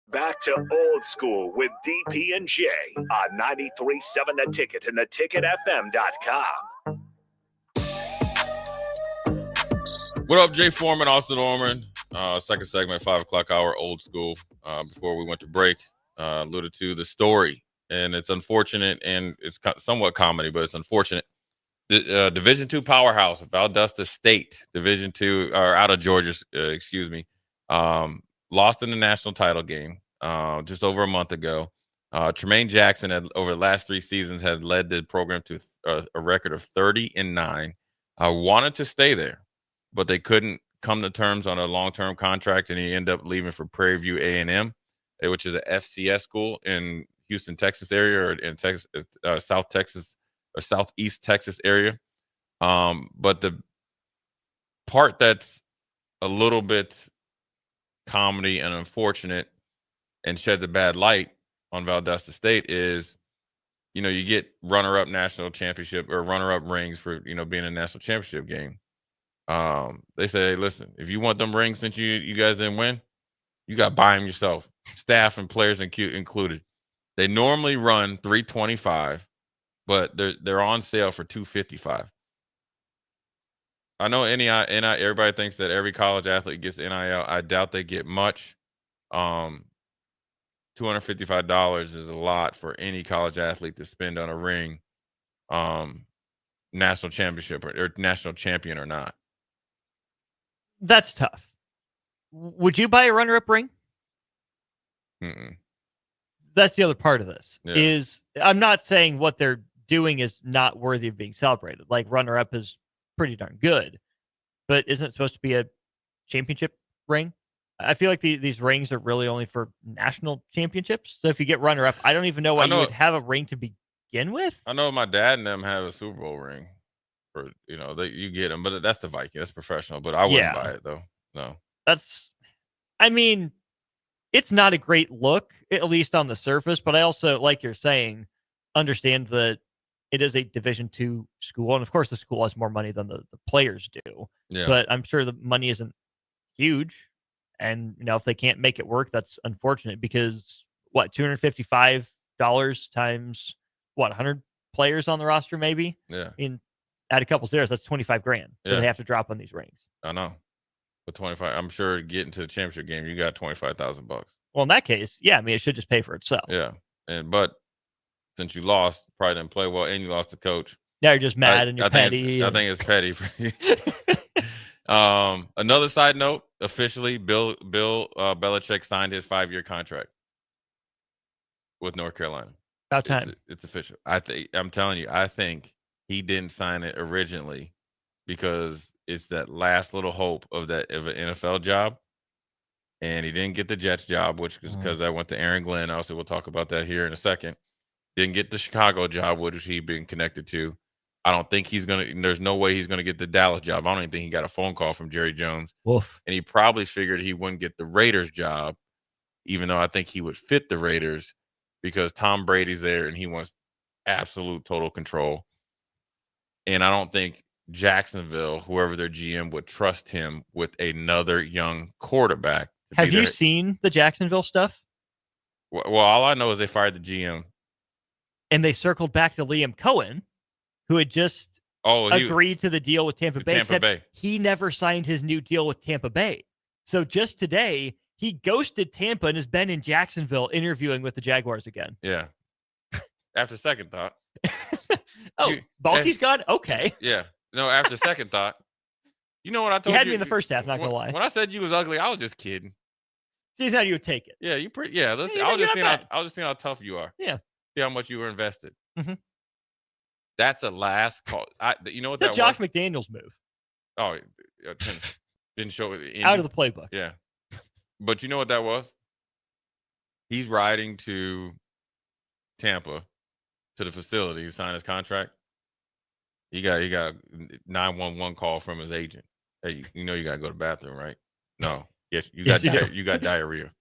Back to old school with DP and J on 93.7 The Ticket and theticketfm.com. What up, Jay Foreman, Austin Oerman? Second segment, 5 o'clock hour, old school. Before we went to break, alluded to the story, and it's unfortunate, and it's somewhat comedy, but it's unfortunate. The Division II powerhouse, Valdosta State, Division II, or out of Georgia, lost in the national title game just over a month ago. Tremaine Jackson, over the last 3 seasons, had led the program to a record of 30-9. Wanted to stay there, but they couldn't come to terms on a long-term contract, and he ended up leaving for Prairie View A&M, which is a FCS school in Houston, Texas area, or in Texas, South Texas or Southeast Texas area. But the part that's a little bit comedy and unfortunate and sheds a bad light on Valdosta State is, you get runner-up national championship or runner-up rings for, being in a national championship game. They say, hey, listen, if you want them rings since you guys didn't win, you got to buy them yourself, staff and players included. They normally run $325, but they're on sale for $255. I know NIL, everybody thinks that every college athlete gets NIL. I doubt they get much. $255 is a lot for any college athlete to spend on a ring, national championship or national champion or not. That's tough. Would you buy a runner-up ring? Mm-mm. That's the other part of this. Yeah. Is I'm not saying what they're doing is not worthy of being celebrated. Like, runner-up is pretty darn good, but isn't it supposed to be a championship ring? I feel like these rings are really only for national championships. So if you get runner-up, I don't even know why you would have a ring to begin with. I know my dad and them have a Super Bowl ring. For you get them, but that's the Viking. That's professional. But I wouldn't buy it though. No. It's not a great look, at least on the surface. But I also, like you're saying, understand that it is a Division II school, and of course the school has more money than the players do. Yeah. But I'm sure the money isn't huge, and if they can't make it work, that's unfortunate. Because $255 times what, 100 players on the roster, maybe. Yeah. Add a couple zeros, that's $25,000 that Yeah. they have to drop on these rings. I know. But 25, I'm sure getting to the championship game, you got $25,000. Well, in that case, yeah, I mean, it should just pay for itself. Yeah. But since you lost, probably didn't play well, and you lost the coach. Now you're just mad and you're petty. I think it's petty for you. Another side note, officially, Bill Belichick signed his 5-year contract with North Carolina. About time. It's official. I'm telling you, I think he didn't sign it originally because it's that last little hope of an NFL job. And he didn't get the Jets job, which is because I went to Aaron Glenn. Also, we'll talk about that here in a second. Didn't get the Chicago job, which he'd been connected to. I don't think there's no way he's going to get the Dallas job. I don't even think he got a phone call from Jerry Jones. Woof. And he probably figured he wouldn't get the Raiders job, even though I think he would fit the Raiders because Tom Brady's there and he wants absolute total control. And I don't think Jacksonville, whoever their GM, would trust him with another young quarterback. Have you seen the Jacksonville stuff? Well, all I know is they fired the GM. And they circled back to Liam Cohen, who had just agreed to the deal with Tampa Bay. He never signed his new deal with Tampa Bay. So just today, he ghosted Tampa and has been in Jacksonville interviewing with the Jaguars again. Yeah. After second thought. Balky's gone? Okay. Yeah. No, after second thought. You know what I told you? You had me in the first half, not going to lie. When I said you was ugly, I was just kidding. See how you would take it. Yeah, listen, I was just seeing how tough you are. Yeah. See how much you were invested. Mm-hmm. That's a last call. You know what that was? Josh McDaniels move. Oh, didn't show it. Out of the playbook. Yeah. But you know what that was? He's riding to Tampa to the facility to sign his contract. He got a 911 call from his agent. Hey, you know you got to go to the bathroom, right? No. Yes, you got diarrhea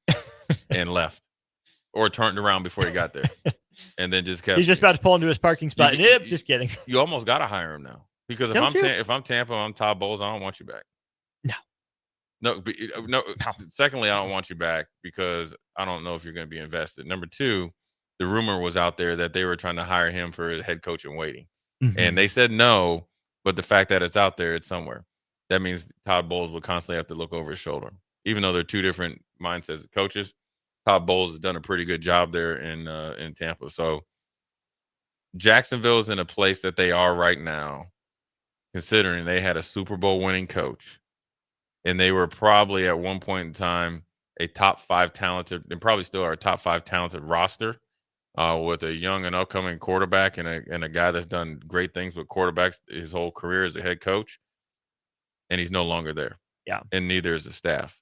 and left. Or turned around before he got there. And then just kept. He's just about to pull into his parking spot. Just kidding. You almost got to hire him now. Because if I'm Tampa, I'm Todd Bowles, I don't want you back. No. Secondly, I don't want you back because I don't know if you're going to be invested. Number two, the rumor was out there that they were trying to hire him for head coach in waiting. Mm-hmm. And they said no, but the fact that it's out there, it's somewhere. That means Todd Bowles will constantly have to look over his shoulder. Even though they're two different mindsets of coaches, Todd Bowles has done a pretty good job there in Tampa. So Jacksonville is in a place that they are right now, considering they had a Super Bowl winning coach. And they were probably at one point in time a top 5 talented, and probably still are a top 5 talented roster with a young and upcoming quarterback and a guy that's done great things with quarterbacks his whole career as a head coach. And he's no longer there. Yeah. And neither is the staff.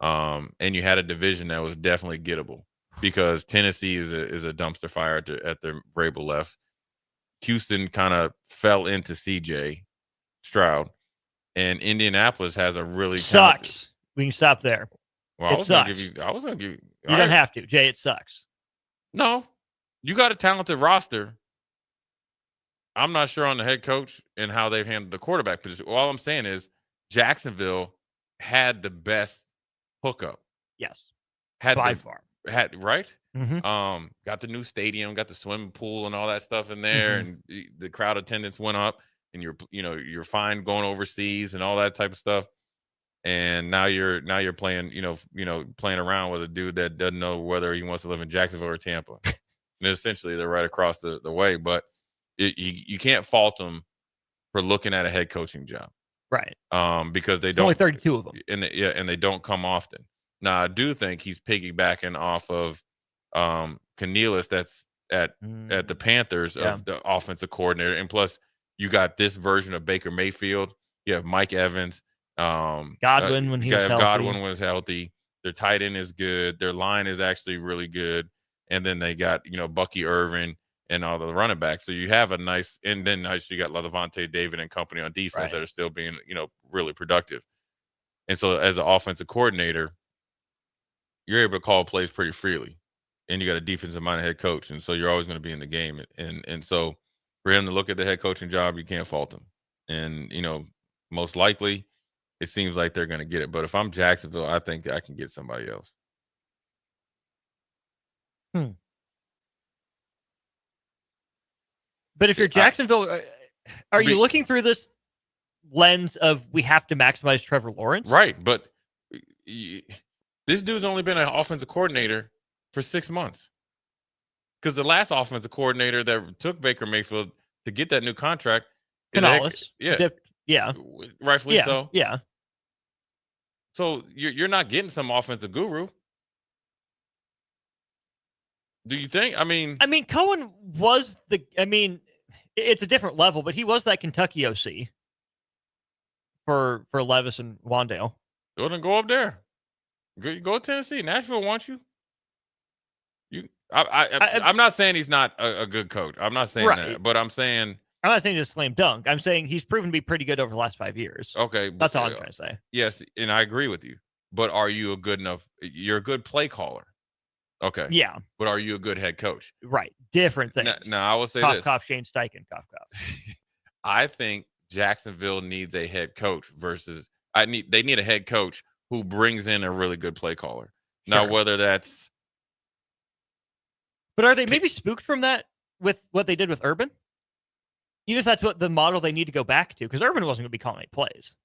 And you had a division that was definitely gettable because Tennessee is a dumpster fire at their Vrabel left. Houston kind of fell into CJ Stroud, and Indianapolis has a really sucks. We can stop there. Well, I was going to give you. You don't have to, Jay. It sucks. No, you got a talented roster. I'm not sure on the head coach and how they've handled the quarterback position. All I'm saying is Jacksonville had the best hookup. Yes. By far. Right? Mm-hmm. Got the new stadium, got the swimming pool and all that stuff in there, and the crowd attendance went up, and you're fine going overseas and all that type of stuff. And now you're playing, playing around with a dude that doesn't know whether he wants to live in Jacksonville or Tampa. And essentially they're right across the way, but you can't fault them for looking at a head coaching job. Right. Because There's only 32 of them. And they don't come often. Now, I do think he's piggybacking off of Cornelius that's at the Panthers of the offensive coordinator. And plus, you got this version of Baker Mayfield. You have Mike Evans. Godwin when he was healthy. Godwin was healthy. Their tight end is good. Their line is actually really good. And then they got, Bucky Irvin and all the running backs. So you have a nice – and then you got Levante David and company on defense that are still being, really productive. And so as an offensive coordinator, you're able to call plays pretty freely. And you got a defensive-minded head coach. And so you're always going to be in the game. And so for him to look at the head coaching job, you can't fault him. And, most likely it seems like they're going to get it. But if I'm Jacksonville, I think I can get somebody else. But if you're Jacksonville, are you looking through this lens of we have to maximize Trevor Lawrence? Right, but this dude's only been an offensive coordinator for 6 months. Because the last offensive coordinator that took Baker Mayfield to get that new contract, Canales. Yeah, rightfully so. Yeah. So you're not getting some offensive guru. Do you think? I mean, Cohen was it's a different level, but he was that Kentucky OC for Levis and Wandale. Go then go up there. Go to Tennessee. Nashville wants you. I'm not saying he's not a good coach. I'm not saying that, but I'm not saying it's a slam dunk. I'm saying he's proven to be pretty good over the last 5 years. Okay. That's all I'm trying to say. Yes, and I agree with you. But are you you're a good play caller. Okay. Yeah. But are you a good head coach? Right. Different things. Now I will say this. Cough, Shane Steichen, cough. I think Jacksonville needs a head coach versus they need a head coach who brings in a really good play caller. Now, whether that's. But are they maybe spooked from that with what they did with Urban? Even if that's what the model they need to go back to, because Urban wasn't going to be calling any plays.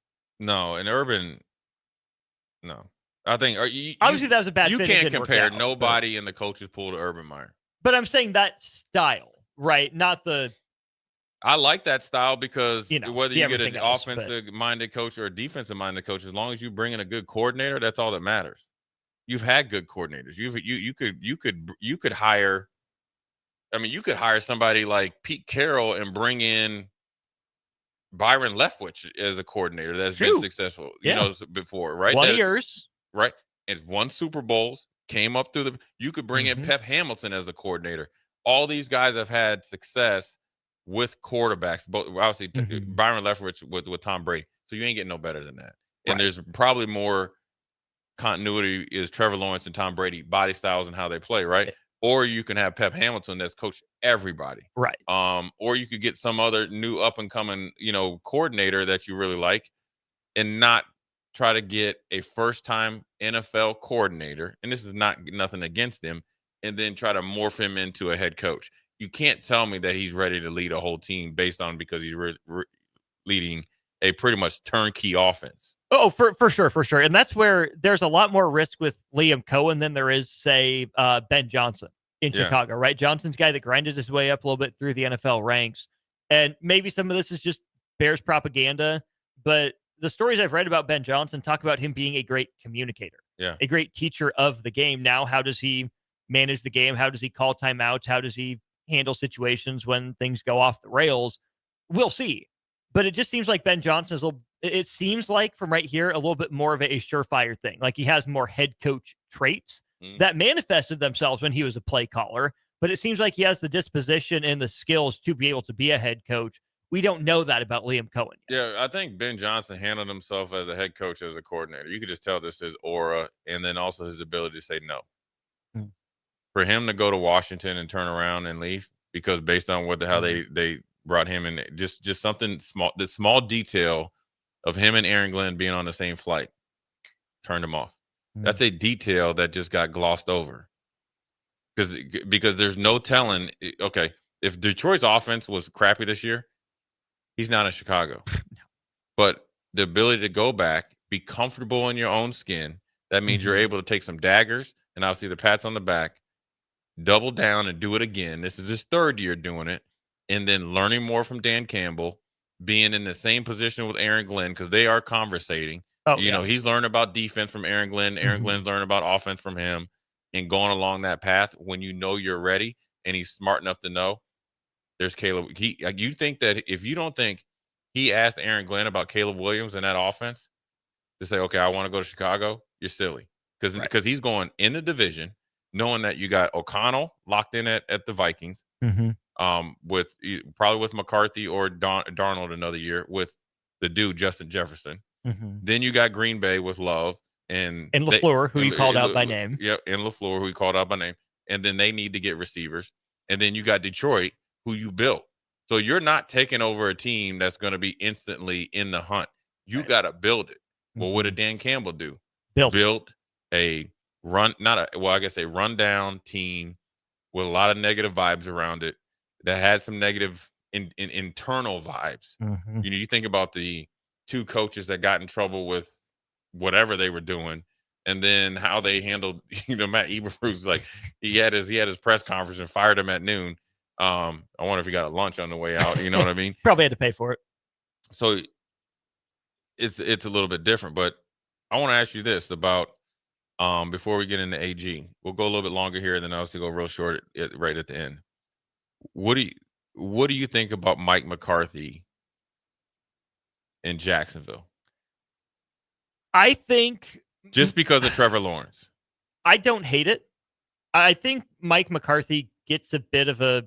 No, and Urban, no. I think obviously that was a bad. You can't compare nobody in the coaches pool to Urban Meyer. But I'm saying that style, right? Not the. I like that style because whether you get an offensive minded coach or a defensive minded coach, as long as you bring in a good coordinator, that's all that matters. You've had good coordinators. You could hire. I mean, you could hire somebody like Pete Carroll and bring in Byron Leftwich as a coordinator that's been successful, before, right? 20 years. Right. And won Super Bowls, came up through you could bring in Pep Hamilton as a coordinator. All these guys have had success with quarterbacks, but obviously Byron Leftwich with Tom Brady. So you ain't getting no better than that. And there's probably more continuity is Trevor Lawrence and Tom Brady body styles and how they play, right? Or you can have Pep Hamilton that's coached everybody. Right. Or you could get some other new up and coming, coordinator that you really like and not try to get a first time NFL coordinator. And this is nothing against him. And then try to morph him into a head coach. You can't tell me that he's ready to lead a whole team based on because he's leading a pretty much turnkey offense. Oh, for sure. And that's where there's a lot more risk with Liam Cohen than there is, say, Ben Johnson in Chicago, right? Johnson's a guy that grinded his way up a little bit through the NFL ranks. And maybe some of this is just Bears propaganda, but the stories I've read about Ben Johnson talk about him being a great communicator, a great teacher of the game. Now, how does he manage the game? How does he call timeouts? How does he handle situations when things go off the rails? We'll see. But it just seems like Ben Johnson is it seems like from right here, a little bit more of a surefire thing. Like he has more head coach traits that manifested themselves when he was a play caller, but it seems like he has the disposition and the skills to be able to be a head coach. We don't know that about Liam Cohen yet. Yeah, I think Ben Johnson handled himself as a head coach, as a coordinator. You could just tell this his aura and then also his ability to say no. For him to go to Washington and turn around and leave, because based on how they brought him in, just something small, the small detail of him and Aaron Glenn being on the same flight turned him off. That's a detail that just got glossed over. Because there's no telling, okay, if Detroit's offense was crappy this year, he's not in Chicago. But the ability to go back, be comfortable in your own skin, that means you're able to take some daggers and obviously the pats on the back, double down and do it again. This is his third year doing it. And then learning more from Dan Campbell, being in the same position with Aaron Glenn, because they are conversating. He's learned about defense from Aaron Glenn. Aaron Glenn's learned about offense from him, and going along that path when you know you're ready and he's smart enough to know there's Caleb. You think that if you don't think he asked Aaron Glenn about Caleb Williams and that offense to say, okay, I want to go to Chicago, you're silly. Because he's going in the division, knowing that you got O'Connell locked in at the Vikings, with probably with McCarthy or Darnold another year with the dude Justin Jefferson. Then you got Green Bay with Love and LaFleur, who you called out by name. Yep, and LaFleur, who you called out by name. And then they need to get receivers. And then you got Detroit, who you built. So you're not taking over a team that's going to be instantly in the hunt. You got to build it. Well, what did Dan Campbell do? Built a rundown team with a lot of negative vibes around it that had some negative internal vibes. Mm-hmm. You know, you think about the two coaches that got in trouble with whatever they were doing, and then how they handled, Matt Eberflus. Like he had his press conference and fired him at noon. I wonder if he got a lunch on the way out. You know what I mean? Probably had to pay for it. So it's a little bit different. But I want to ask you this about before we get into AG. We'll go a little bit longer here, and then I'll also go real short right at the end. What do you think about Mike McCarthy in Jacksonville? I think just because of Trevor Lawrence. I don't hate it. I think Mike McCarthy gets a bit of a,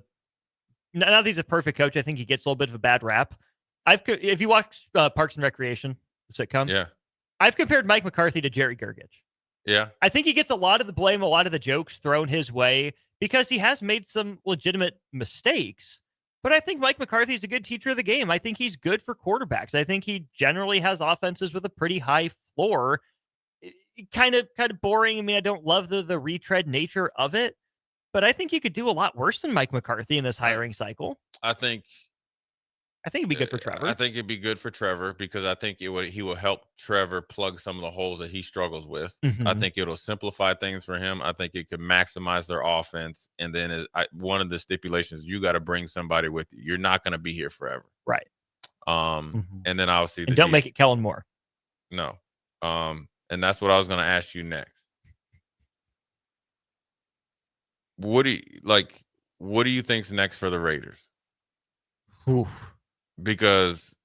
not that he's a perfect coach, I think he gets a little bit of a bad rap. If you watch Parks and Recreation, the sitcom, yeah, I've compared Mike McCarthy to Jerry Gergich. Yeah. I think he gets a lot of the blame, a lot of the jokes thrown his way because he has made some legitimate mistakes. But I think Mike McCarthy is a good teacher of the game. I think he's good for quarterbacks. I think he generally has offenses with a pretty high floor. Kind of boring. I mean, I don't love the retread nature of it, but I think you could do a lot worse than Mike McCarthy in this hiring cycle. I think it'd be good for Trevor. I think it'd be good for Trevor because I think he will help Trevor plug some of the holes that he struggles with. I think it'll simplify things for him. I think it could maximize their offense. And then one of the stipulations, you got to bring somebody with you. You're not going to be here forever. Right. And then obviously and don't make it Kellen Moore. No. And that's what I was going to ask you next. What do you think's next for the Raiders? Oof. Because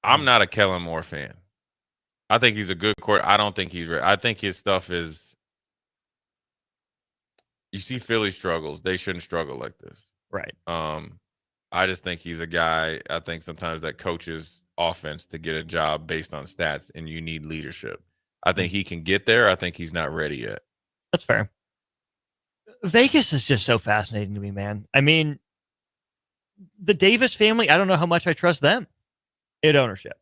I'm not a Kellen Moore fan. I think he's a good quarterback. I don't think I think his stuff is. You see Philly struggles. They shouldn't struggle like this. Right. I just think he's a guy. I think sometimes that coaches offense to get a job based on stats, and you need leadership. I think he can get there. I think he's not ready yet. That's fair. Vegas is just so fascinating to me, man. I mean, the Davis family, I don't know how much I trust them in ownership.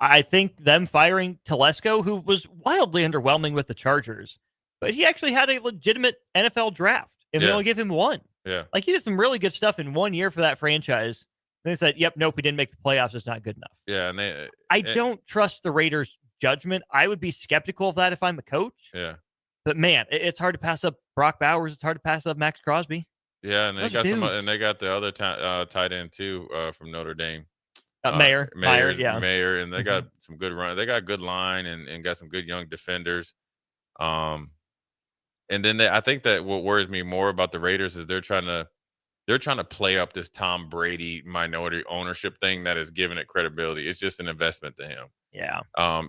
I think them firing Telesco, who was wildly underwhelming with the Chargers, but he actually had a legitimate NFL draft, and they only give him one. Yeah. Like, he did some really good stuff in 1 year for that franchise. And they said, yep, nope, we didn't make the playoffs. It's not good enough. Yeah. And I don't trust the Raiders' judgment. I would be skeptical of that if I'm a coach. Yeah. But, man, it's hard to pass up Brock Bowers. It's hard to pass up Max Crosby. Yeah, and they got the other tight end too from Notre Dame, Mayer, yeah, Mayer, and they got some good run. They got good line and got some good young defenders. And then I think that what worries me more about the Raiders is they're trying to play up this Tom Brady minority ownership thing that is giving it credibility. It's just an investment to him. Yeah.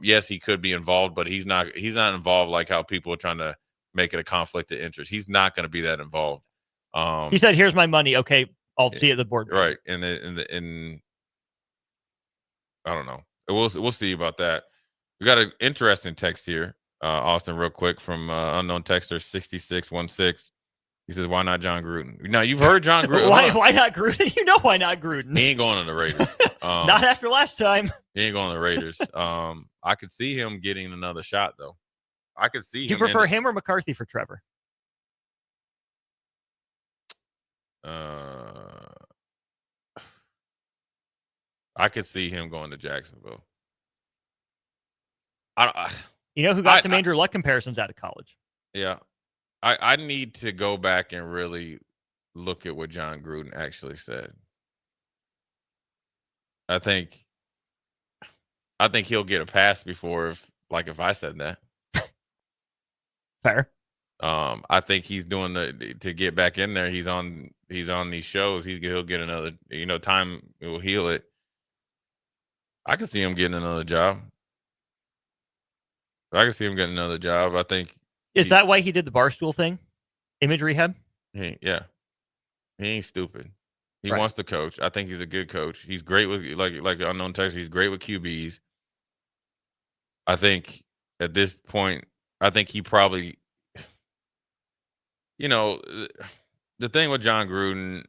Yes, he could be involved, but he's not involved like how people are trying to make it a conflict of interest. He's not going to be that involved. He said, "Here's my money. Okay, I'll see you at the board." Right, and I don't know. We'll see about that. We got an interesting text here, Austin, real quick from unknown texter 6616. He says, "Why not John Gruden?" Now you've heard John Gruden. why not Gruden? You know why not Gruden? He ain't going on the Raiders. Not after last time. He ain't going on the Raiders. I could see him getting another shot though. I could see. Do you prefer him or McCarthy for Trevor? I could see him going to Jacksonville. You know who got some Andrew Luck comparisons out of college? Yeah. I need to go back and really look at what John Gruden actually said. I think he'll get a pass before if I said that. Fair. I think he's doing to get back in there. He's on these shows. He'll get another. Time will heal it. I can see him getting another job. I think. Is that why he did the Barstool thing? Image rehab? Yeah. He ain't stupid. He wants to coach. I think he's a good coach. He's great with like unknown texter. He's great with QBs. I think at this point, he probably. The thing with John Gruden,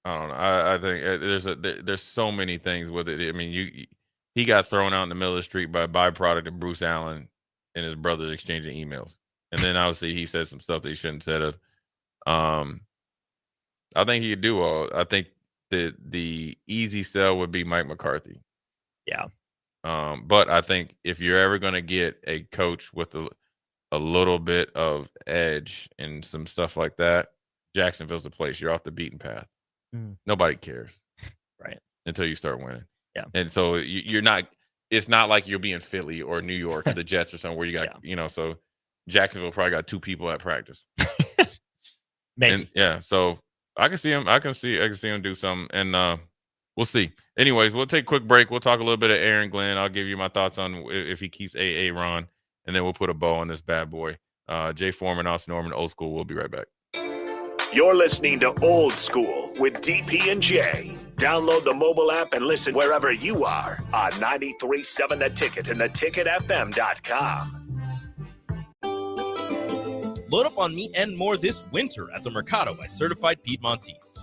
I don't know. I think there's so many things with it. I mean, he got thrown out in the middle of the street by a byproduct of Bruce Allen and his brothers exchanging emails, and then obviously he said some stuff that he shouldn't have said. I think he could do all. I think the easy sell would be Mike McCarthy. Yeah. But I think if you're ever going to get a coach with a little bit of edge and some stuff like that, Jacksonville's the place. You're off the beaten path. Nobody cares. Right. Until you start winning. Yeah. And so you're not, it's not like you'll be in Philly or New York or the Jets or somewhere you got, so Jacksonville probably got 2 people at practice. Maybe. And, so I can see him. I can see him do something, and we'll see. Anyways, we'll take a quick break. We'll talk a little bit of Aaron Glenn. I'll give you my thoughts on if he keeps Ron, and then we'll put a bow on this bad boy. Jay Foreman, Austin Oerman, Old School. We'll be right back. You're listening to Old School with DP and J. Download the mobile app and listen wherever you are on 93.7 The Ticket and theticketfm.com. Load up on meat and more this winter at the Mercado by Certified Piedmontese.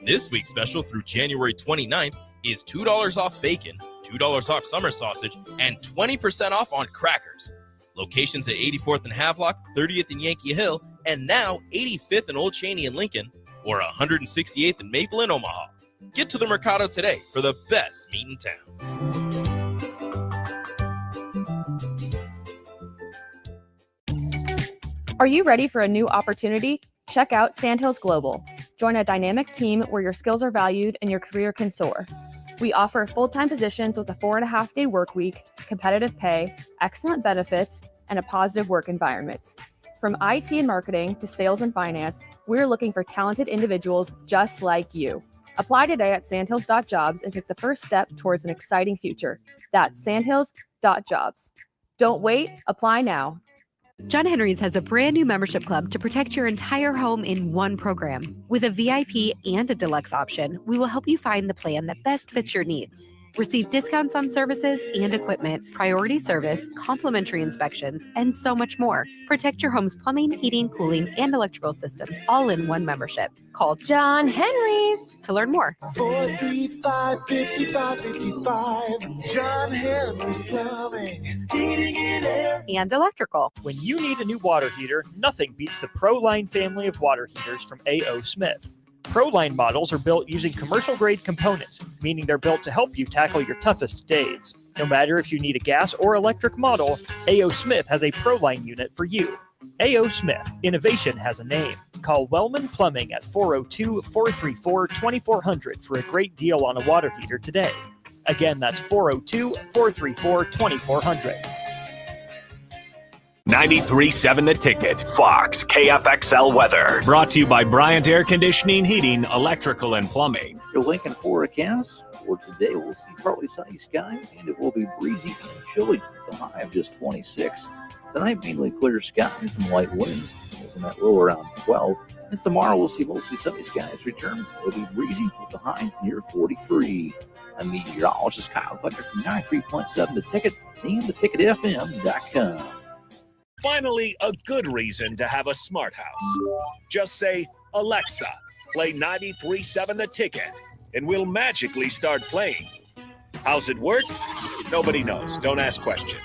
This week's special through January 29th is $2 off bacon, $2 off summer sausage, and 20% off on crackers. Locations at 84th and Havelock, 30th and Yankee Hill, and now 85th and Old Cheney in Lincoln, or 168th and Maple in Omaha. Get to the Mercado today for the best meat in town. Are you ready for a new opportunity? Check out Sandhills Global. Join a dynamic team where your skills are valued and your career can soar. We offer full-time positions with a 4.5-day work week, competitive pay, excellent benefits, and a positive work environment. From IT and marketing to sales and finance, we're looking for talented individuals just like you. Apply today at sandhills.jobs and take the first step towards an exciting future. That's sandhills.jobs. Don't wait, apply now. John Henry's has a brand new membership club to protect your entire home in one program. With a VIP and a deluxe option, we will help you find the plan that best fits your needs. Receive discounts on services and equipment, priority service, complimentary inspections, and so much more. Protect your home's plumbing, heating, cooling, and electrical systems all in one membership. Call John Henry's to learn more. 435-5555. John Henry's Plumbing, Heating and Air. And electrical. When you need a new water heater, nothing beats the ProLine family of water heaters from A.O. Smith. ProLine models are built using commercial-grade components, meaning they're built to help you tackle your toughest days. No matter if you need a gas or electric model, A.O. Smith has a ProLine unit for you. A.O. Smith, innovation has a name. Call Wellman Plumbing at 402-434-2400 for a great deal on a water heater today. Again, that's 402-434-2400. 93.7 The Ticket, Fox, KFXL weather. Brought to you by Bryant Air Conditioning, Heating, Electrical, and Plumbing. Your Lincoln forecast for today, we'll see partly sunny skies, and it will be breezy and chilly with a high of just 26. Tonight, mainly clear skies and light winds, making that low around 12. And tomorrow, we'll see mostly sunny skies return. It'll be breezy with a high near 43. A meteorologist, Kyle Butler from 93.7 The Ticket and theticketfm.com. Finally, a good reason to have a smart house. Just say, Alexa, play 93.7 The Ticket, and we'll magically start playing. How's it work? Nobody knows. Don't ask questions.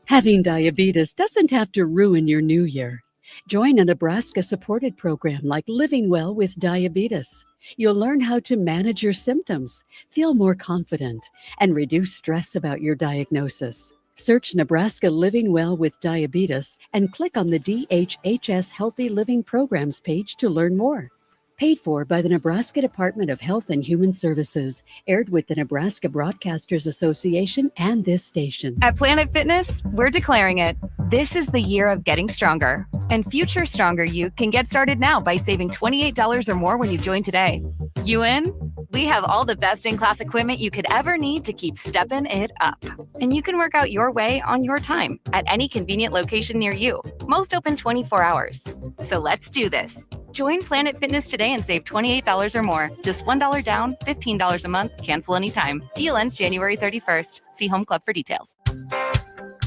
Having diabetes doesn't have to ruin your new year. Join a Nebraska-supported program like Living Well with Diabetes. You'll learn how to manage your symptoms, feel more confident, and reduce stress about your diagnosis. Search Nebraska Living Well with Diabetes and click on the DHHS Healthy Living Programs page to learn more. Paid for by the Nebraska Department of Health and Human Services. Aired with the Nebraska Broadcasters Association and this station. At Planet Fitness, we're declaring it. This is the year of getting stronger. And future stronger you can get started now by saving $28 or more when you join today. You in? We have all the best in-class equipment you could ever need to keep stepping it up. And you can work out your way on your time at any convenient location near you. Most open 24 hours. So let's do this. Join Planet Fitness today and save $28 or more. Just $1 down, $15 a month, cancel anytime. Deal ends January 31st. See Home Club for details.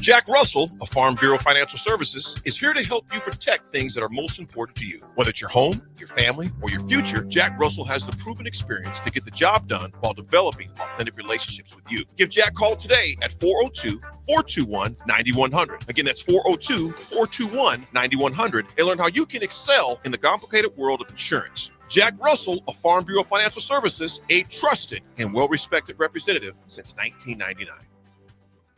Jack Russell of Farm Bureau Financial Services is here to help you protect things that are most important to you. Whether it's your home, your family, or your future, Jack Russell has the proven experience to get the job done while developing authentic relationships with you. Give Jack a call today at 402-421-9100. Again, that's 402-421-9100 and learn how you can excel in the complicated world of insurance. Jack Russell of Farm Bureau Financial Services, a trusted and well-respected representative since 1999.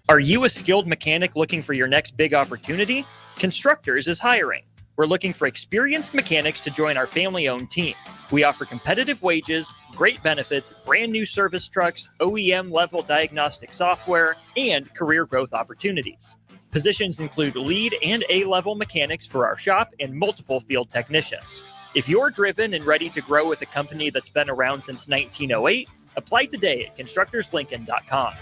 Are you a skilled mechanic looking for your next big opportunity? Constructors is hiring. We're looking for experienced mechanics to join our family-owned team. We offer competitive wages, great benefits, brand new service trucks, OEM-level diagnostic software, and career growth opportunities. Positions include lead and A-level mechanics for our shop and multiple field technicians. If you're driven and ready to grow with a company that's been around since 1908, apply today at constructorslincoln.com.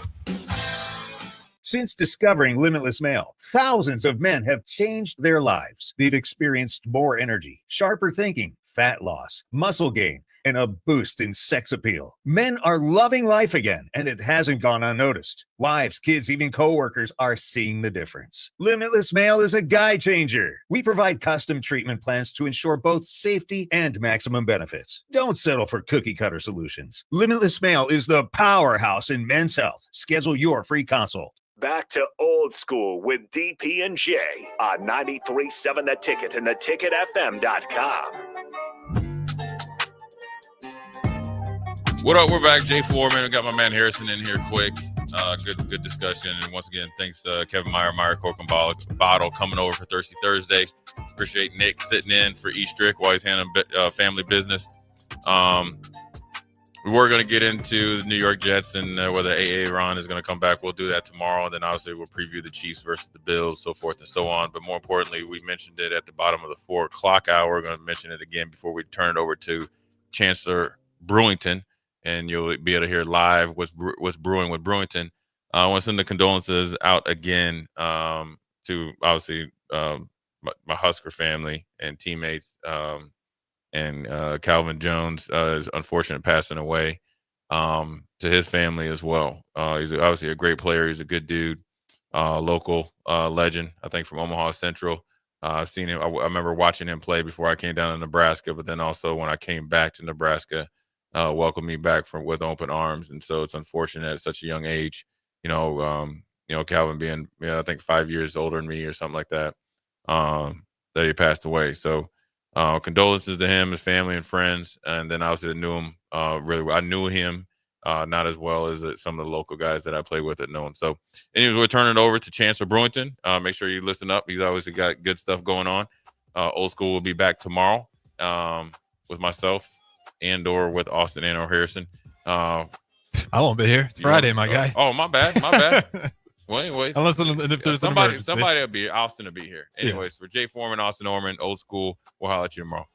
Since discovering Limitless Mail, thousands of men have changed their lives. They've experienced more energy, sharper thinking, fat loss, muscle gain, and a boost in sex appeal. Men are loving life again, and it hasn't gone unnoticed. Wives, kids, even coworkers are seeing the difference. Limitless Mail is a guy changer. We provide custom treatment plans to ensure both safety and maximum benefits. Don't settle for cookie-cutter solutions. Limitless Mail is the powerhouse in men's health. Schedule your free consult. Back to old school with DP and J on 93.7 The Ticket and theticketfm.com. What up? We're back. Jay Foreman. I got my man Harrison in here quick. Good discussion. And once again, thanks Kevin Meyer Cork and Bottle coming over for Thirsty Thursday. Appreciate Nick sitting in for Eastrick while he's handling family business. We're going to get into the New York Jets and whether Ron is going to come back. We'll do that tomorrow. And then obviously we'll preview the Chiefs versus the Bills, so forth and so on. But more importantly, we mentioned it at the bottom of the 4 o'clock hour. We're going to mention it again before we turn it over to Chancellor Brewington. And you'll be able to hear live what's brewing with Brewington. I want to send the condolences out again to obviously my Husker family and teammates, and Calvin Jones is unfortunate passing away, to his family as well. He's obviously a great player. He's a good dude, local legend, I think, from Omaha Central. I've seen him. I remember watching him play before I came down to Nebraska, but then also when I came back to Nebraska, welcomed me back with open arms. And so it's unfortunate at such a young age, Calvin being, I think 5 years older than me or something like that, that he passed away. So condolences to him, his family and friends. And then obviously I knew him really well. I knew him not as well as some of the local guys that I play with that know him. So anyways, we'll turn it over to Chancellor Brewington. Make sure you listen up. He's always got good stuff going on. Old School will be back tomorrow with myself and or with Austin and or Harrison. I won't be here. It's Friday, my guy. Oh, my bad. Well, anyways, unless if there's somebody will be. Austin will be here. Anyways, for Jay Foreman, Austin Oerman, Old School. We'll holler at you tomorrow.